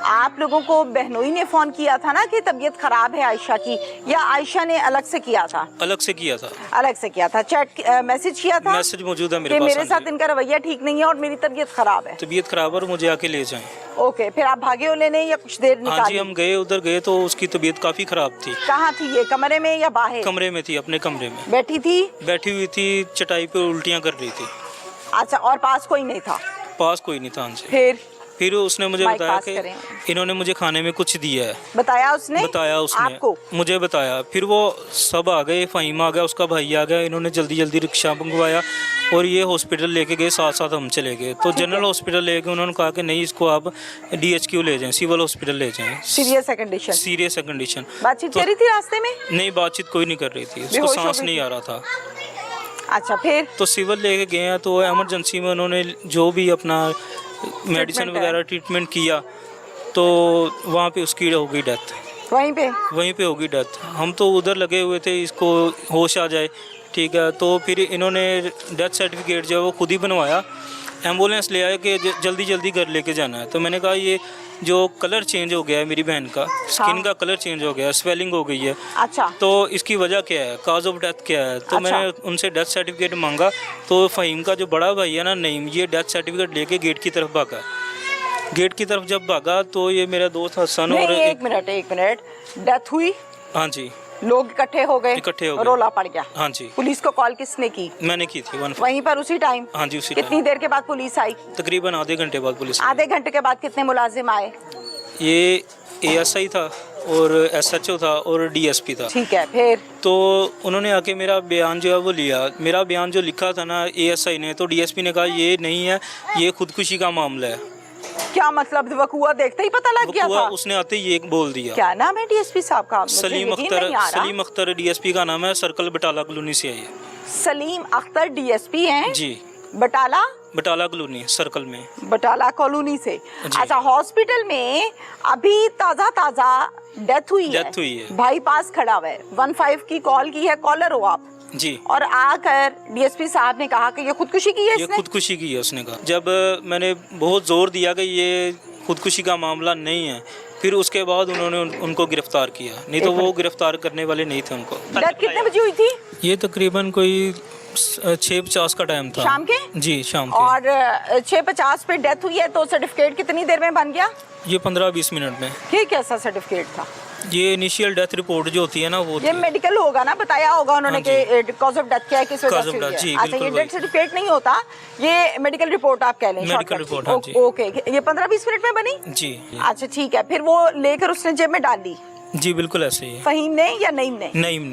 आप लोगों को बहनोई ने फ़ोन किया था ना कि तबीयत ख़राब है आयशा की, या आयशा ने अलग से किया था? अलग से किया था। अलग से किया था। चैट मैसेज किया था? मैसेज मौजूद है मेरे कि पास। मेरे साथ इनका रवैया ठीक नहीं है और मेरी तबीयत ख़राब है। तबीयत ख़राब है और मुझे आके ले जाएं। ओके, फिर आप भागे हो लेने या कुछ देर निकाली? हाँ जी, हम गए, उधर गए तो उसकी तबीयत काफ़ी ख़राब थी। कहाँ थी ये, कमरे में या बाहर? कमरे में थी, अपने कमरे में बैठी थी? बैठी हुई थी, चटाई पे उल्टियाँ कर रही थी। अच्छा, और पास कोई नहीं था? पास कोई नहीं था हमसे। फिर उसने मुझे माइक बताया पास कि करें। इन्होंने मुझे खाने में कुछ दिया है। बताया उसने? बताया उसने आपको? मुझे बताया। फिर वो सब आ गए, फ़हीम आ गया, उसका भाई आ गया। इन्होंने जल्दी जल्दी रिक्शा मंगवाया और ये हॉस्पिटल लेके गए, साथ साथ हम चले गए। तो जनरल हॉस्पिटल ले गए, उन्होंने कहा कि नहीं, इसको आप DHQ ले जाएं, सिविल हॉस्पिटल ले जाएं। सीरियस है कंडीशन? सीरियस है कंडीशन। बातचीत कर रही थी रास्ते में? नहीं, बातचीत कोई नहीं कर रही थी, उसको बेहोश हो सांस गई नहीं थी? आ रहा था। अच्छा फिर तो सिविल लेके गए हैं, तो एमरजेंसी में उन्होंने जो भी अपना मेडिसिन Treatment है। वगैरह ट्रीटमेंट किया, तो वहाँ पे उसकी हो गई डेथ। वहीं पे हो गई डेथ। हम तो उधर लगे हुए थे, इसको होश आ जाए, ठीक है। तो फिर इन्होंने डेथ सर्टिफिकेट जो है वो खुद ही बनवाया, एम्बुलेंस ले आए कि जल्दी जल्दी घर लेके जाना है। तो मैंने कहा ये जो कलर चेंज हो गया है मेरी बहन का, स्किन का कलर चेंज हो गया है, स्वेलिंग हो गई है, अच्छा तो इसकी वजह क्या है, काज ऑफ डेथ क्या है। तो अच्छा। मैंने उनसे डेथ सर्टिफिकेट मांगा, तो फ़हीम का जो बड़ा भाई है ना नईम, ये डेथ सर्टिफिकेट लेके गेट की तरफ भागा। गेट की तरफ जब भागा तो ये मेरा दोस्त हसन और नहीं, एक मिनट, डेथ हुई, हाँ जी, लोग इकट्ठे हो गए, रोला पड़ गया। हाँ जी, पुलिस को कॉल किसने की? मैंने की थी वहीं पर उसी टाइम? हाँ जी, उसी कितनी देर के बाद पुलिस आई? तकरीबन आधे घंटे बाद पुलिस। आधे घंटे के बाद कितने मुलाजिम आए? ये ASI था और SHO था और DSP था। ठीक है, फिर? तो उन्होंने आके मेरा बयान जो है वो लिया। मेरा बयान जो लिखा था ना ASI ने, तो DSP ने कहा ये नहीं है, ये खुदकुशी का मामला है। क्या मतलब? वकूआ देखते ही पता लग गया था? उसने आते ही ये बोल दिया। क्या नाम है DSP साहब का? सलीम अख्तर DSP का नाम है, सर्कल बटाला कॉलोनी से है। सलीम अख्तर DSP हैं जी, बटाला कॉलोनी सर्कल में, बटाला कॉलोनी से। अच्छा, हॉस्पिटल में अभी ताजा डेथ हुई है। भाई पास खड़ा हुआ है, 15 की कॉल की है, कॉलर हो आप जी, और आकर DSP साहब ने कहा कि ये खुदकुशी की है इसने? ये खुदकुशी की है उसने कहा। जब मैंने बहुत जोर दिया कि ये खुदकुशी का मामला नहीं है, फिर उसके बाद उन्होंने उनको गिरफ्तार किया, नहीं तो वो गिरफ्तार करने वाले नहीं थे उनको। डेथ कितने बजे हुई थी? ये तकरीबन कोई 6:50 का टाइम था, शाम के? जी, शाम के। और 6:50 पे डेथ हुई है, तो सर्टिफिकेट कितनी देर में बन गया? ये 15-20 मिनट में। ये कैसा सर्टिफिकेट था? ये इनिशियल डेथ रिपोर्ट जो होती है ना, वो ये मेडिकल होगा ना, बताया होगा उन्होंने कि कॉज ऑफ डेथ क्या है, किस वजह से हुई है। अच्छा, ये डेथ सर्टिफिकेट नहीं होता, ये मेडिकल रिपोर्ट आप कह लें, मेडिकल रिपोर्ट। हाँ जी, ओके, ये 15-20 मिनट में बनी जी। अच्छा ठीक है, फिर वो लेकर उसने जेब में डाल ली? जी बिल्कुल ऐसे ही है। फहीम ने या नईम ने? नईम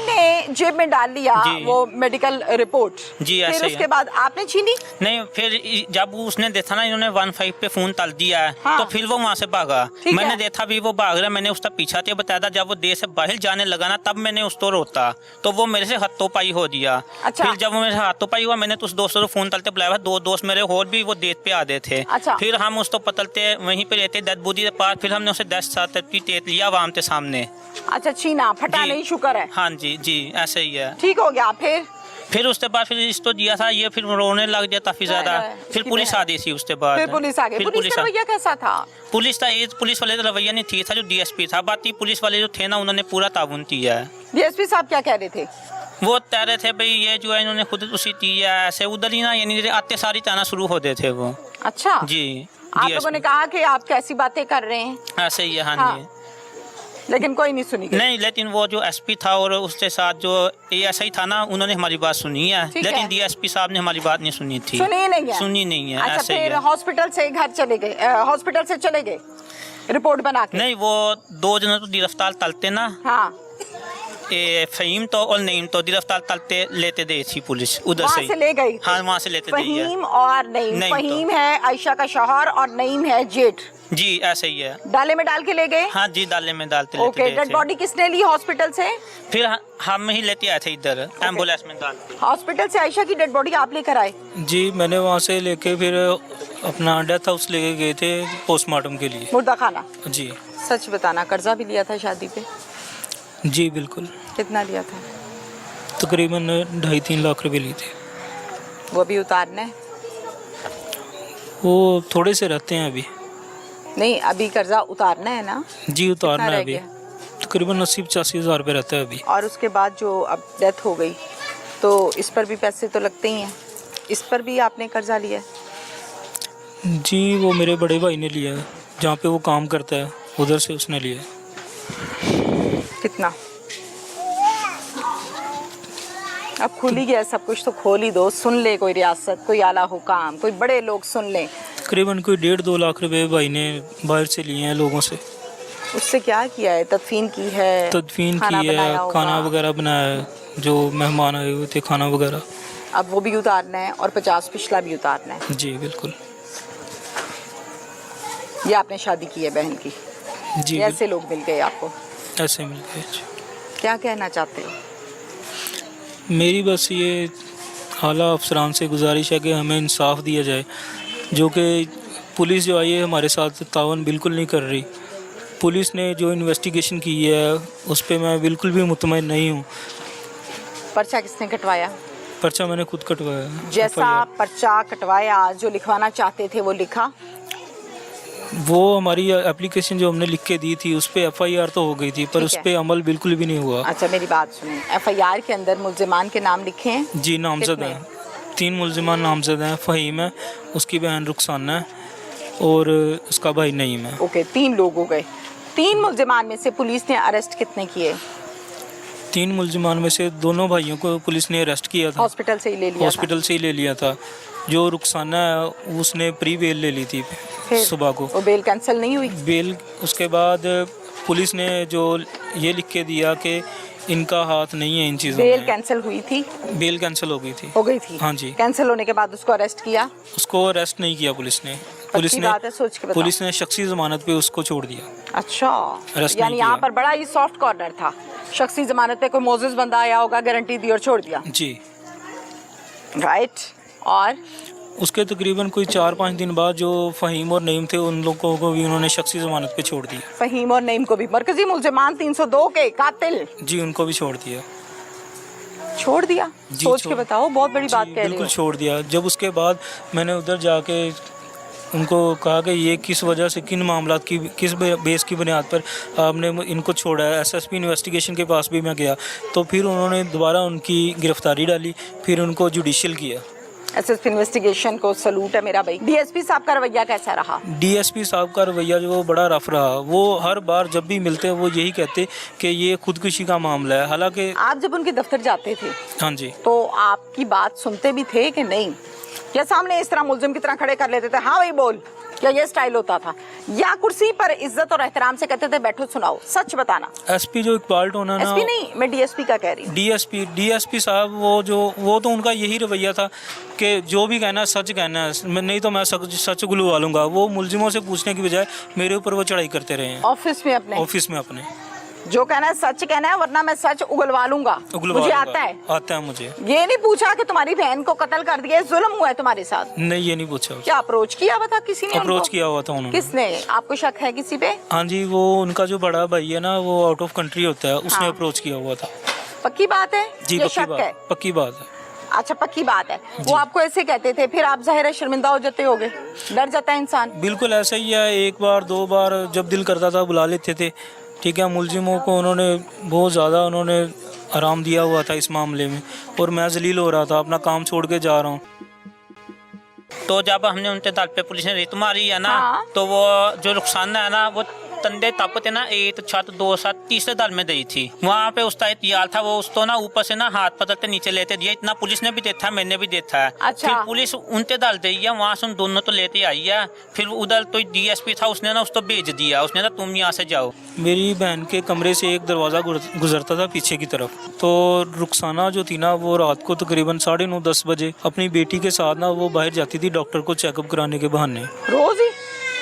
ने जेब में डाल लिया वो मेडिकल रिपोर्ट। जी, फिर ऐसे ही उसके बाद आपने छीनी? नहीं, फिर जब उसने देखा ना इन्होंने 15 पे फोन तल दिया है, हाँ। तो फिर वो वहाँ से भागा। ठीक मैंने है। देखा भी वो भाग रहा, मैंने उसका पीछा किया, बताया था। जब वो देश से बाहर जाने लगा ना, तब मैंने उसको रोका, तो वो मेरे से हाथोपाई हो दिया। अच्छा। फिर जब वो मेरे से हाथोपाई हुआ, मैंने तो उस दोस्तों को फोन तलते बुलाया, 2 दोस्त मेरे और भी वो डेट पे आ गए थे। अच्छा। फिर हम उसको पतलते वहीं पे रहते डेड बॉडी के पास, फिर हमने उसे 10 सर्टिफिकेट लिया वहाँ पे सामने। अच्छा, छीना, फटा नहीं, शुक्र है। हाँ जी, ऐसे ही है। ठीक हो गया। फिर उसके बाद फिर इसको दिया था, ये फिर रोने लग गया काफी ज्यादा। फिर पुलिस आ गई थी उसके बाद। फिर पुलिस आ गई। पुलिस का रवैया कैसा था? पुलिस वाले का रवैया नहीं ठीक था, जो DSP था। बाकी पुलिस वाले जो थे ना, उन्होंने पूरा ताउन किया है। DSP साहब क्या कह रहे थे? वो कह रहे थे भाई ये जो है इन्होंने खुद उसी की है, ऐसे उधर ही ना, यानी आते सारी ताना शुरू हो गए थे वो। अच्छा जी, आप लोगों ने कहा कि आप कैसी बातें कर रहे हैं? ऐसे ही है। हाँ हाँ। जी, लेकिन कोई नहीं सुनी? नहीं, लेकिन वो जो SP था और उसके साथ जो ASI था ना, उन्होंने हमारी बात सुनी है, लेकिन DSP साहब ने हमारी बात नहीं सुनी थी। सुनी नहीं है। अच्छा, ऐसे ही फिर है। हॉस्पिटल से घर चले गए, हॉस्पिटल से चले गए रिपोर्ट बना के? नहीं, वो 2 जनों तो गिरफ्तार तलते ना, हाँ, फहीम तो और नईम तो गिरफ्तार तलते लेते दे थी पुलिस उधर वहाँ से ले गई? हाँ, वहाँ से लेते गई है। फहीम और नईम, फहीम है आयशा का शौहर और नईम है जेठ। जी, ऐसे ही है। डाले में डाल के ले गए? हाँ जी, डाले में डालते ओके, लेते डेड बॉडी किसने ली हॉस्पिटल से? फिर हम ही लेते आए थे इधर, एम्बुलेंस में डाल के। हॉस्पिटल से आयशा की डेड बॉडी आप लेकर आए? जी, मैंने वहाँ से लेके फिर अपना डेथ हाउस लेके गए थे पोस्टमार्टम के लिए। मुर्दा खाना? जी। सच बताना, कर्जा भी लिया था शादी पे? जी बिल्कुल। कितना लिया था? तकरीबन 2.5-3 लाख रुपए लिए थे। वो भी उतारना है? वो थोड़े से रहते हैं अभी। नहीं, अभी कर्जा उतारना है ना? जी, उतारना कितना है रह अभी। गया? तकरीबन 80-85 हज़ार रुपये रहता है अभी। और उसके बाद जो अब डेथ हो गई, तो इस पर भी पैसे तो लगते ही हैं, इस पर भी आपने कर्जा लिया है? जी, वो मेरे बड़े भाई ने लिया है, जहाँ पे वो काम करता है उधर से उसने लिया है। कितना? अब खुल ही गया सब कुछ, तो खोल ही दो, सुन ले कोई रियासत, कोई आला हुकाम, कोई बड़े लोग सुन लें। तकरीबन कोई 1.5-2 लाख रुपए भाई ने बाहर से लिए हैं लोगों से। उससे क्या किया है? तदफीन की है? तदफीन खाना की है, बनाया होगा? खाना वगैरह बनाया है, जो मेहमान आए हुए थे खाना वगैरह। अब वो भी उतारना है और 50 पिछला भी उतारना है? जी बिल्कुल। ये आपने शादी की है बहन की? जी, ऐसे लोग मिल गए आपको? ऐसे मिल गए। क्या कहना चाहते हो? मेरी बस ये आला अफसरान से गुजारिश है कि हमें इंसाफ दिया जाए, जो कि पुलिस जो आई है हमारे साथ तावन बिल्कुल नहीं कर रही। पुलिस ने जो इन्वेस्टिगेशन की है उस पर मैं बिल्कुल भी मुतमईन नहीं हूँ। पर्चा किसने कटवाया? पर्चा मैंने खुद कटवाया। जैसा पर्चा कटवाया, जो लिखवाना चाहते थे वो लिखा? वो हमारी एप्लीकेशन जो हमने लिख के दी थी उस पर FIR तो हो गई थी, पर उस पर अमल बिल्कुल भी नहीं हुआ। अच्छा मेरी बात सुनिए, FIR के अंदर मुल्जिमान के नाम लिखे हैं? जी, नामजद हैं। 3 मुल्जिमान नामजद हैं। फ़हीम है, उसकी बहन रुखसाना है और उसका भाई नईम है। ओके, 3 लोग हो गए। 3 मुल्जिमान में से पुलिस ने अरेस्ट कितने किए? 3 मुल्जिमान में से दोनों भाइयों को पुलिस ने अरेस्ट किया था। हॉस्पिटल से ही ले लिया? हॉस्पिटल से ही ले लिया था। जो रुखसाना है उसने प्री बेल ले ली थी सुबह को। वो बेल कैंसिल नहीं हुई? बेल उसके बाद पुलिस ने जो ये लिख के दिया कि इनका हाथ नहीं है इन चीज़ों में। बेल कैंसिल हुई थी? बेल कैंसिल हो गई थी। हो गई थी? हाँ जी। कैंसिल होने के बाद उसको अरेस्ट किया? उसको अरेस्ट नहीं किया पुलिस ने। पुलिस ने शख्सी जमानत पे उसको छोड़ दिया। अच्छा, यानी यहाँ पर बड़ा ही सॉफ्ट कॉर्नर था। शख्सी जमानत पे कोई मोजिज बंदा आया होगा, गारंटी दी और छोड़ दिया। जी, राइट। और उसके तकरीबन कोई 4-5 दिन बाद जो फ़हीम और नईम थे उन लोगों को भी उन्होंने शख्सी जमानत पे छोड़ दिया। फ़हीम और नईम को भी? मरकजी मुल्जिमान 302 के कातिल? जी, उनको भी छोड़ दिया। छोड़ दिया? सोच के बताओ, बहुत बड़ी बात कह रहे हो। बिल्कुल छोड़ दिया। जब उसके बाद मैंने उधर जाके उनको कहा कि ये किस वजह से, किन मामलात की, किस बेस की बुनियाद पर आपने इनको छोड़ा है। SSP इन्वेस्टिगेशन के पास भी मैं गया तो फिर उन्होंने दोबारा उनकी गिरफ्तारी डाली, फिर उनको जुडिशियल किया। SSP इन्वेस्टिगेशन को सलूट है मेरा भाई। DSP साहब का रवैया कैसा रहा? DSP साहब का रवैया जो बड़ा रफ रहा। वो हर बार जब भी मिलते हैं वो यही कहते कि ये खुदकुशी का मामला है। हालांकि आप जब उनके दफ्तर जाते थे, हाँ जी, तो आपकी बात सुनते भी थे कि नहीं? या सामने इस तरह मुल्जिम की तरह खड़े कर लेते थे, हाँ भाई बोल, या ये स्टाइल होता था? या कुर्सी पर इज्जत और एहतराम से कहते थे बैठो सुनाओ? सच बताना। SP जो इकबाल टोना ना, SP नहीं, मैं DSP का कह रही हूँ। DSP साहब वो तो उनका यही रवैया था कि जो भी कहना है सच कहना है, नहीं तो मैं सच गुलवा लूंगा। वो मुल्जिमों से पूछने की बजाय मेरे ऊपर वो चढ़ाई करते रहे हैं। ऑफिस में अपने जो कहना है सच कहना है, वरना मैं सच उगलवा लूंगा। मुझे आता है मुझे। ये नहीं पूछा कि तुम्हारी बहन को कत्ल कर दिया, जुल्म हुआ है तुम्हारे साथ? नहीं, ये नहीं पूछा। क्या अप्रोच किया हुआ था किसी ने? अप्रोच किया हुआ था उन्होंने। किसने? आपको शक है किसी पे? हाँ जी, वो उनका जो बड़ा भाई है ना, वो आउट ऑफ कंट्री होता है, उसने अप्रोच किया हुआ था। पक्की बात है? जी, पक्की बात है। अच्छा, पक्की बात है। वो आपको ऐसे कहते थे, फिर आप जाहिर है शर्मिंदा हो जाते होगे, डर जाता है इंसान। बिल्कुल ऐसा ही है। 1 बार 2 बार जब दिल करता था बुला लेते थे। ठीक है, मुल्जिमों को उन्होंने बहुत ज़्यादा आराम दिया हुआ था इस मामले में, और मैं जलील हो रहा था, अपना काम छोड़ के जा रहा हूँ। तो जब हमने उनके दल पे पुलिस ने रेत मारी है ना, तो वो जो रुखसाना है ना, वो तंदे तापते ना एक छत 2 सात तीसरे दल में दी थी। वहाँ पे उसका एक यार था, वो उसको ना ऊपर से ना हाथ पकड़ते नीचे लेते दिया। इतना पुलिस ने भी देखा, मैंने भी देखा है। अच्छा। फिर पुलिस उनके दल दी है, वहाँ से उन दोनों तो लेते आई है। फिर उधर तो DSP था, उसने ना उसको भेज दिया, उसने ना तुम यहाँ से जाओ। मेरी बहन के कमरे से एक दरवाज़ा गुजरता था पीछे की तरफ। तो रुखसाना जो थी ना, वो रात को तकरीबन 9:30-10 बजे अपनी बेटी के साथ ना वो बाहर जाती थी डॉक्टर को चेकअप कराने के बहाने। रोज ही?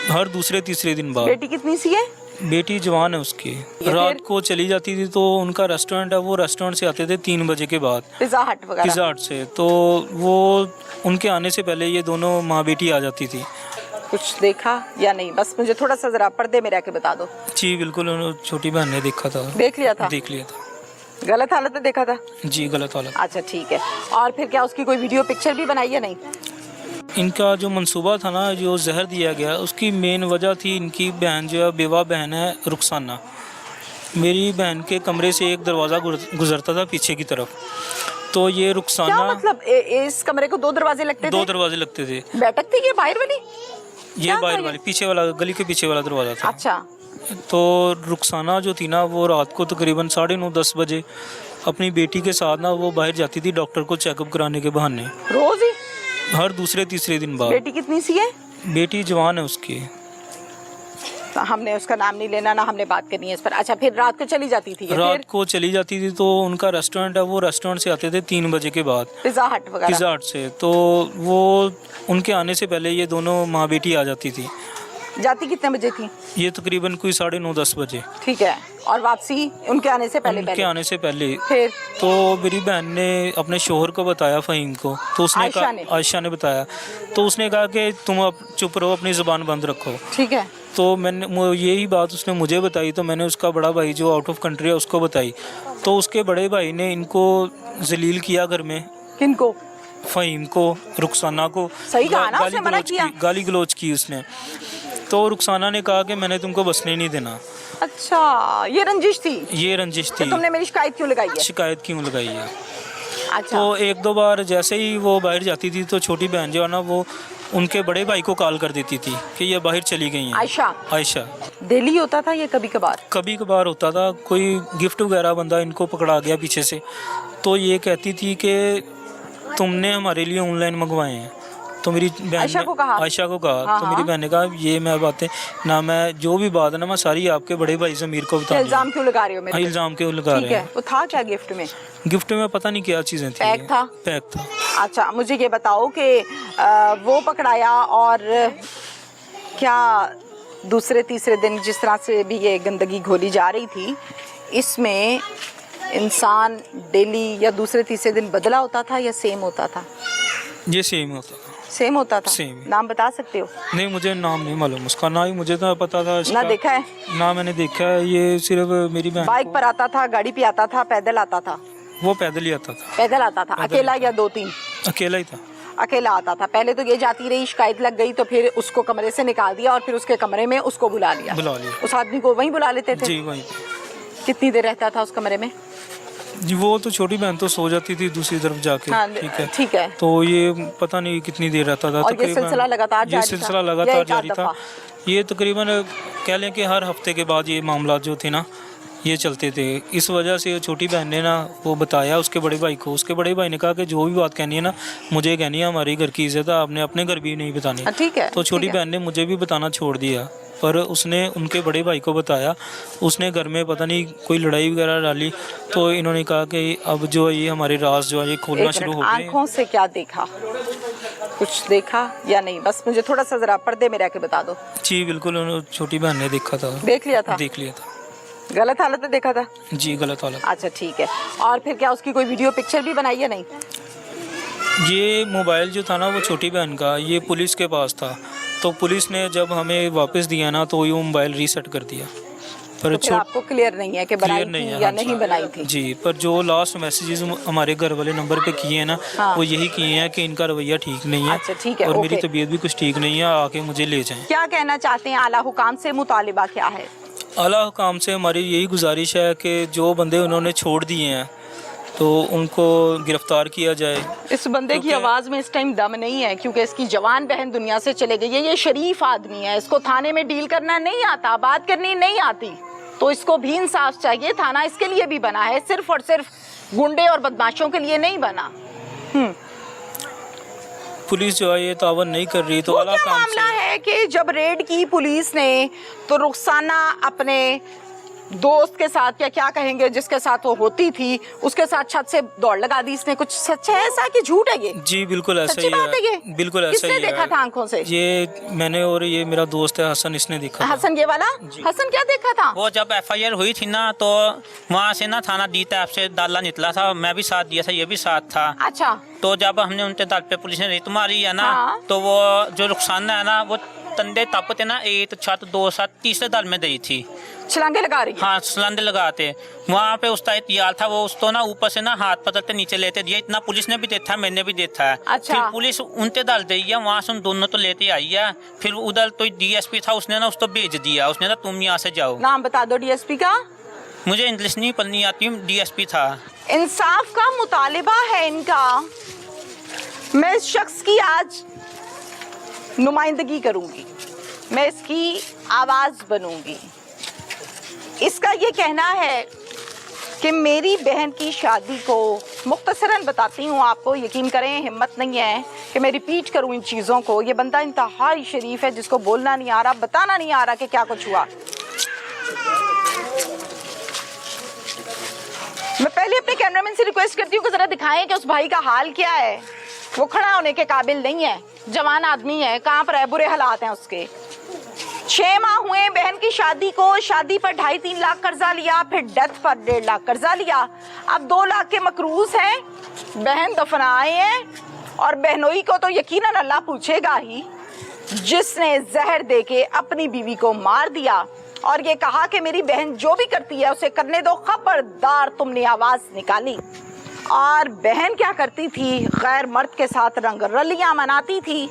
हर दूसरे-तीसरे दिन बाद। बेटी कितनी सी है? बेटी जवान है उसकी। रात को चली जाती थी, तो उनका रेस्टोरेंट है, वो रेस्टोरेंट से आते थे 3 बजे के बाद, पिज़्ज़ा हट से। तो वो उनके आने से पहले ये दोनों माँ बेटी आ जाती थी। कुछ देखा या नहीं? बस मुझे थोड़ा सा जरा पर्दे में रह के बता दो। जी बिल्कुल, छोटी बहन ने देखा था। देख लिया था? देख लिया था। गलत हालत में देखा था? जी, गलत हालत। अच्छा ठीक है। और फिर क्या उसकी कोई वीडियो पिक्चर भी बनाई या नहीं? इनका जो मंसूबा था ना, जो जहर दिया गया, उसकी मेन वजह थी इनकी बहन जो है, बेवा बहन है रुखसाना। मेरी बहन के कमरे से एक दरवाज़ा गुजरता था पीछे की तरफ। तो ये रुखसाना, क्या मतलब इस कमरे को 2 दरवाजे लगते थे? 2 दरवाजे लगते थे। बैठक थी ये बाहर वाली? ये बाहर वाली, पीछे वाला, गली के पीछे वाला दरवाजा था। अच्छा। तो रुखसाना जो थी ना, वो रात को तकरीबन 9:30-10 बजे अपनी बेटी के साथ ना वो बाहर जाती थी डॉक्टर को चेकअप कराने के बहाने। रोज ही? हर दूसरे-तीसरे दिन बाद। बेटी कितनी सी है? बेटी जवान है उसकी। तो हमने उसका नाम नहीं लेना ना, हमने बात करनी है इस पर। अच्छा, फिर रात को चली जाती थी? रात को चली जाती थी, तो उनका रेस्टोरेंट है, वो रेस्टोरेंट से आते थे 3 बजे के बाद, पिज़्ज़ा हट से। तो वो उनके आने से पहले ये दोनों माँ बेटी आ जाती थी। जाती कितने बजे थी? ये तकरीबन कोई 9:30-10 बजे। ठीक है, और वापसी उनके आने से पहले? उनके आने से पहले फिर तो मेरी बहन ने अपने शोहर को बताया, फ़हीम को, तो उसने आयशा ने बताया, तो उसने कहा कि तुम अब चुप रहो, अपनी ज़ुबान बंद रखो। ठीक है। तो मैंने यही बात उसने मुझे बताई, तो मैंने उसका बड़ा भाई जो आउट ऑफ कंट्री है उसको बताई, तो उसके बड़े भाई ने इनको जलील किया घर में। किनको? फ़हीम को, रुखसाना को। सही कहा ना, उसने मना किया। गाली गलोच की उसने। तो रुखसाना ने कहा कि मैंने तुमको बसने नहीं देना। अच्छा, ये रंजिश थी? ये रंजिश थी। तो तुमने मेरी शिकायत क्यों लगाई है? शिकायत क्यों लगाई है? अच्छा। तो 1-2 बार जैसे ही वो बाहर जाती थी तो छोटी बहन जो है ना वो उनके बड़े भाई को कॉल कर देती थी कि ये बाहर चली गई हैं। आयशा। डेली होता था ये कभी कभार? कभी कभार होता था, कोई गिफ्ट वगैरह बंदा इनको पकड़ा गया पीछे से, तो ये कहती थी कि तुमने हमारे लिए ऑनलाइन मंगवाए हैं। तो मेरी बहन आयशा को कहा। हाँ, तो मेरी बहन ने कहा ये मैं बातें ना, मैं जो भी बात है ना मैं सारी आपके बड़े भाई ज़मीर को बता। इल्जाम क्यों लगा रहे हो मेरे पे? इल्जाम क्यों लगा रहे हैं? वो था क्या गिफ्ट में? गिफ्ट में पता नहीं क्या चीज़ें थी। पैक था। अच्छा, मुझे ये बताओ कि वो पकड़ाया और क्या दूसरे तीसरे दिन जिस तरह से भी ये गंदगी घोली जा रही थी, इसमें इंसान डेली या दूसरे तीसरे दिन बदला होता था या सेम होता था? ये सेम होता था। सेम होता था? सेम। नाम बता सकते हो? नहीं, मुझे नाम नहीं मालूम उसका, ना ही मुझे तो पता था इसका। ना देखा है? ना मैंने देखा है, ये सिर्फ मेरी बहन। बाइक पर आता था, गाड़ी पे आता था, पैदल आता था? वो पैदल ही आता था। पैदल आता था? अकेला या 2-3? अकेला ही था। अकेला आता था। पहले तो ये जाती रही, शिकायत लग गई तो फिर उसको कमरे से निकाल दिया और फिर उसके कमरे में उसको बुला लिया। उस आदमी को वहीं बुला लेते थे? जी वहीं। कितनी देर रहता था उस कमरे में? जी वो तो छोटी बहन तो सो जाती थी दूसरी तरफ जाके। हाँ, ठीक है। तो ये पता नहीं कितनी देर रहता था। और ये सिलसिला लगातार जारी था। ये तकरीबन कह लें कि हर हफ्ते के बाद ये मामला जो थे ना ये चलते थे। इस वजह से छोटी बहन ने ना वो बताया उसके बड़े भाई को। उसके बड़े भाई ने कहा कि जो भी बात कहनी है ना मुझे कहनी है, हमारी घर की इज्जत है, आपने अपने घर भी नहीं बतानी। ठीक है। तो छोटी बहन ने मुझे भी बताना छोड़ दिया, पर उसने उनके बड़े भाई को बताया। उसने घर में पता नहीं कोई लड़ाई वगैरह डाली, तो इन्होंने कहा कि अब जो है ये हमारे राज जो है ये खोलना शुरू हो गए। आँखों से क्या देखा? कुछ देखा या नहीं? बस मुझे थोड़ा सा जरा पर्दे में रह के बता दो। जी बिल्कुल, छोटी बहन ने देखा था। देख लिया था? देख लिया था। गलत हालत में देखा था? जी गलत हालत। अच्छा ठीक है। और फिर क्या उसकी कोई वीडियो पिक्चर भी बनाई या नहीं? ये मोबाइल जो था ना वो छोटी बहन का ये पुलिस के पास था, तो पुलिस ने जब हमें वापस दिया ना तो ये मोबाइल रीसेट कर दिया। पर तो आपको क्लियर नहीं है कि बनाई थी या नहीं बनाई थी? जी, पर जो लास्ट मैसेजेस हमारे घर वाले नंबर पे किए हैं ना वो यही किए हैं कि इनका रवैया ठीक नहीं है। अच्छा ठीक है। और मेरी तबीयत भी कुछ ठीक नहीं है, आके मुझे ले जाएं। क्या कहना चाहते हैं? आला हुकाम से मुतालिबा क्या है? आला हुकाम से हमारी यही गुजारिश है कि जो बंदे उन्होंने छोड़ दिए हैं तो उनको गिरफ्तार किया जाए। इस बंदे की आवाज़ में इस टाइम दम नहीं है क्योंकि इसकी जवान बहन दुनिया से चले गई है। ये शरीफ आदमी है, इसको थाने में डील करना नहीं आता, बात करनी नहीं आती, तो इसको भी इंसाफ चाहिए। थाना इसके लिए भी बना है, सिर्फ और सिर्फ गुंडे और बदमाशों के लिए नहीं बना। पुलिस जो है ये तावन नहीं कर रही। तो आला काम मामला है कि जब रेड की पुलिस ने तो रुखसाना अपने दोस्त के साथ या क्या कहेंगे जिसके साथ वो होती थी उसके साथ छत से दौड़ लगा दी इसने। कुछ सच है ऐसा कि झूठ है ये? जी बिल्कुल ऐसा ही है। बिल्कुल ऐसा ही है। किसने देखा था आंखों से? ये मैंने और ये मेरा दोस्त है हसन, इसने देखा। हसन ये वाला? हसन क्या देखा था? वो जब FIR हुई थी ना तो वहाँ से ना थाना दी था, आपसे दाला निकला था, मैं भी साथ दिया था, ये भी साथ था। अच्छा। तो जब हमने उनके दल पे पुलिस ने रेत मारी है ना तो वो जो रुखसाना है ना वो तंदे तापते ना एक छत 2 सात तीसरे दल में गई थी, छलांगे लगा रही। हाँ छलांगे लगाते। वहाँ पे उसका याल था, वो उसको ना ऊपर से ना हाथ पकड़ते नीचे लेते दिया। इतना पुलिस ने भी देखा, मैंने भी देखा है। अच्छा। फिर पुलिस उनके दल दी है, वहाँ से उन दोनों तो लेते आई है। फिर उधर तो DSP था, उसने ना उसको भेज दिया, उसने ना तुम यहाँ से जाओ। नाम बता दो DSP का। मुझे इंग्लिश नहीं पढ़नी आती, DSP था। इंसाफ का मुतालिबा है इनका। मैं इस शख्स की आज नुमाइंदगी करूंगी, मैं इसकी आवाज बनूंगी। इसका ये कहना है कि मेरी बहन की शादी को, मुख्तसरन बताती हूँ आपको, यकीन करें हिम्मत नहीं है कि मैं रिपीट करूँ इन चीज़ों को। ये बंदा इंतहाई शरीफ है जिसको बोलना नहीं आ रहा, बताना नहीं आ रहा कि क्या कुछ हुआ। मैं पहले अपने कैमरामैन से रिक्वेस्ट करती हूँ कि जरा दिखाएं कि उस भाई का हाल क्या है। वो खड़ा होने के काबिल नहीं है, जवान आदमी है, कहाँ पर है, बुरे हालात हैं उसके। 6 माह हुए बहन की शादी को, शादी पर 2.5-3 लाख कर्जा लिया, फिर डेथ पर 1.5 लाख कर्जा लिया, अब 2 लाख के मकरूज हैं, बहन दफनाए हैं। और बहनोई को तो यकीनन अल्लाह पूछेगा ही, जिसने जहर देके अपनी बीवी को मार दिया और ये कहा कि मेरी बहन जो भी करती है उसे करने दो, खबरदार तुमने आवाज निकाली। और बहन क्या करती थी, गैर मर्द के साथ रंगरलियां मनाती थी,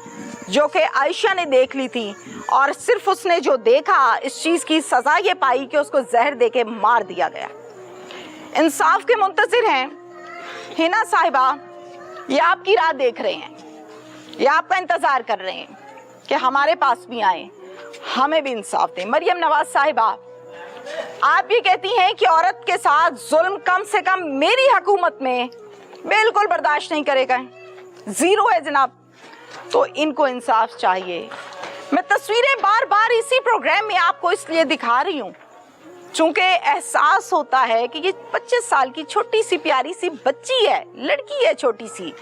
जो कि आयशा ने देख ली थी। और सिर्फ उसने जो देखा, इस चीज की सजा ये पाई कि उसको जहर देके मार दिया गया। इंसाफ के मुंतजिर हैं हिना साहिबा, ये आपकी राह देख रहे हैं, ये आपका इंतजार कर रहे हैं कि हमारे पास भी आए, हमें भी इंसाफ दें। मरियम नवाज साहिबा, आप ये कहती हैं कि औरत के साथ जुल्म कम से कम मेरी हुकूमत में बिल्कुल बर्दाश्त नहीं करेगा, जीरो है जनाब। तो इनको इंसाफ चाहिए। मैं तस्वीरें बार बार इसी प्रोग्राम में आपको इसलिए दिखा रही हूँ चूंकि एहसास होता है कि ये 25 साल की छोटी सी प्यारी सी बच्ची है, लड़की है छोटी सी,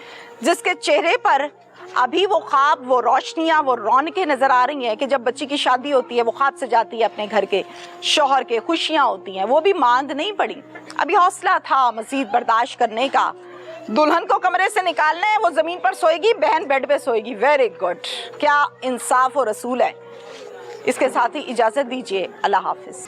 जिसके चेहरे पर अभी वो ख्वाब, वो रोशनियां, वो रौनकें नजर आ रही हैं कि जब बच्ची की शादी होती है वो ख्वाब से जाती है अपने घर के शौहर के, खुशियां होती हैं, वो भी मांद नहीं पड़ी, अभी हौसला था मजीद बर्दाश्त करने का। दुल्हन को कमरे से निकालना है, वो जमीन पर सोएगी, बहन बेड पे सोएगी। वेरी गुड, क्या इंसाफ और रसूल है। इसके साथ ही इजाजत दीजिए, अल्लाह हाफिज।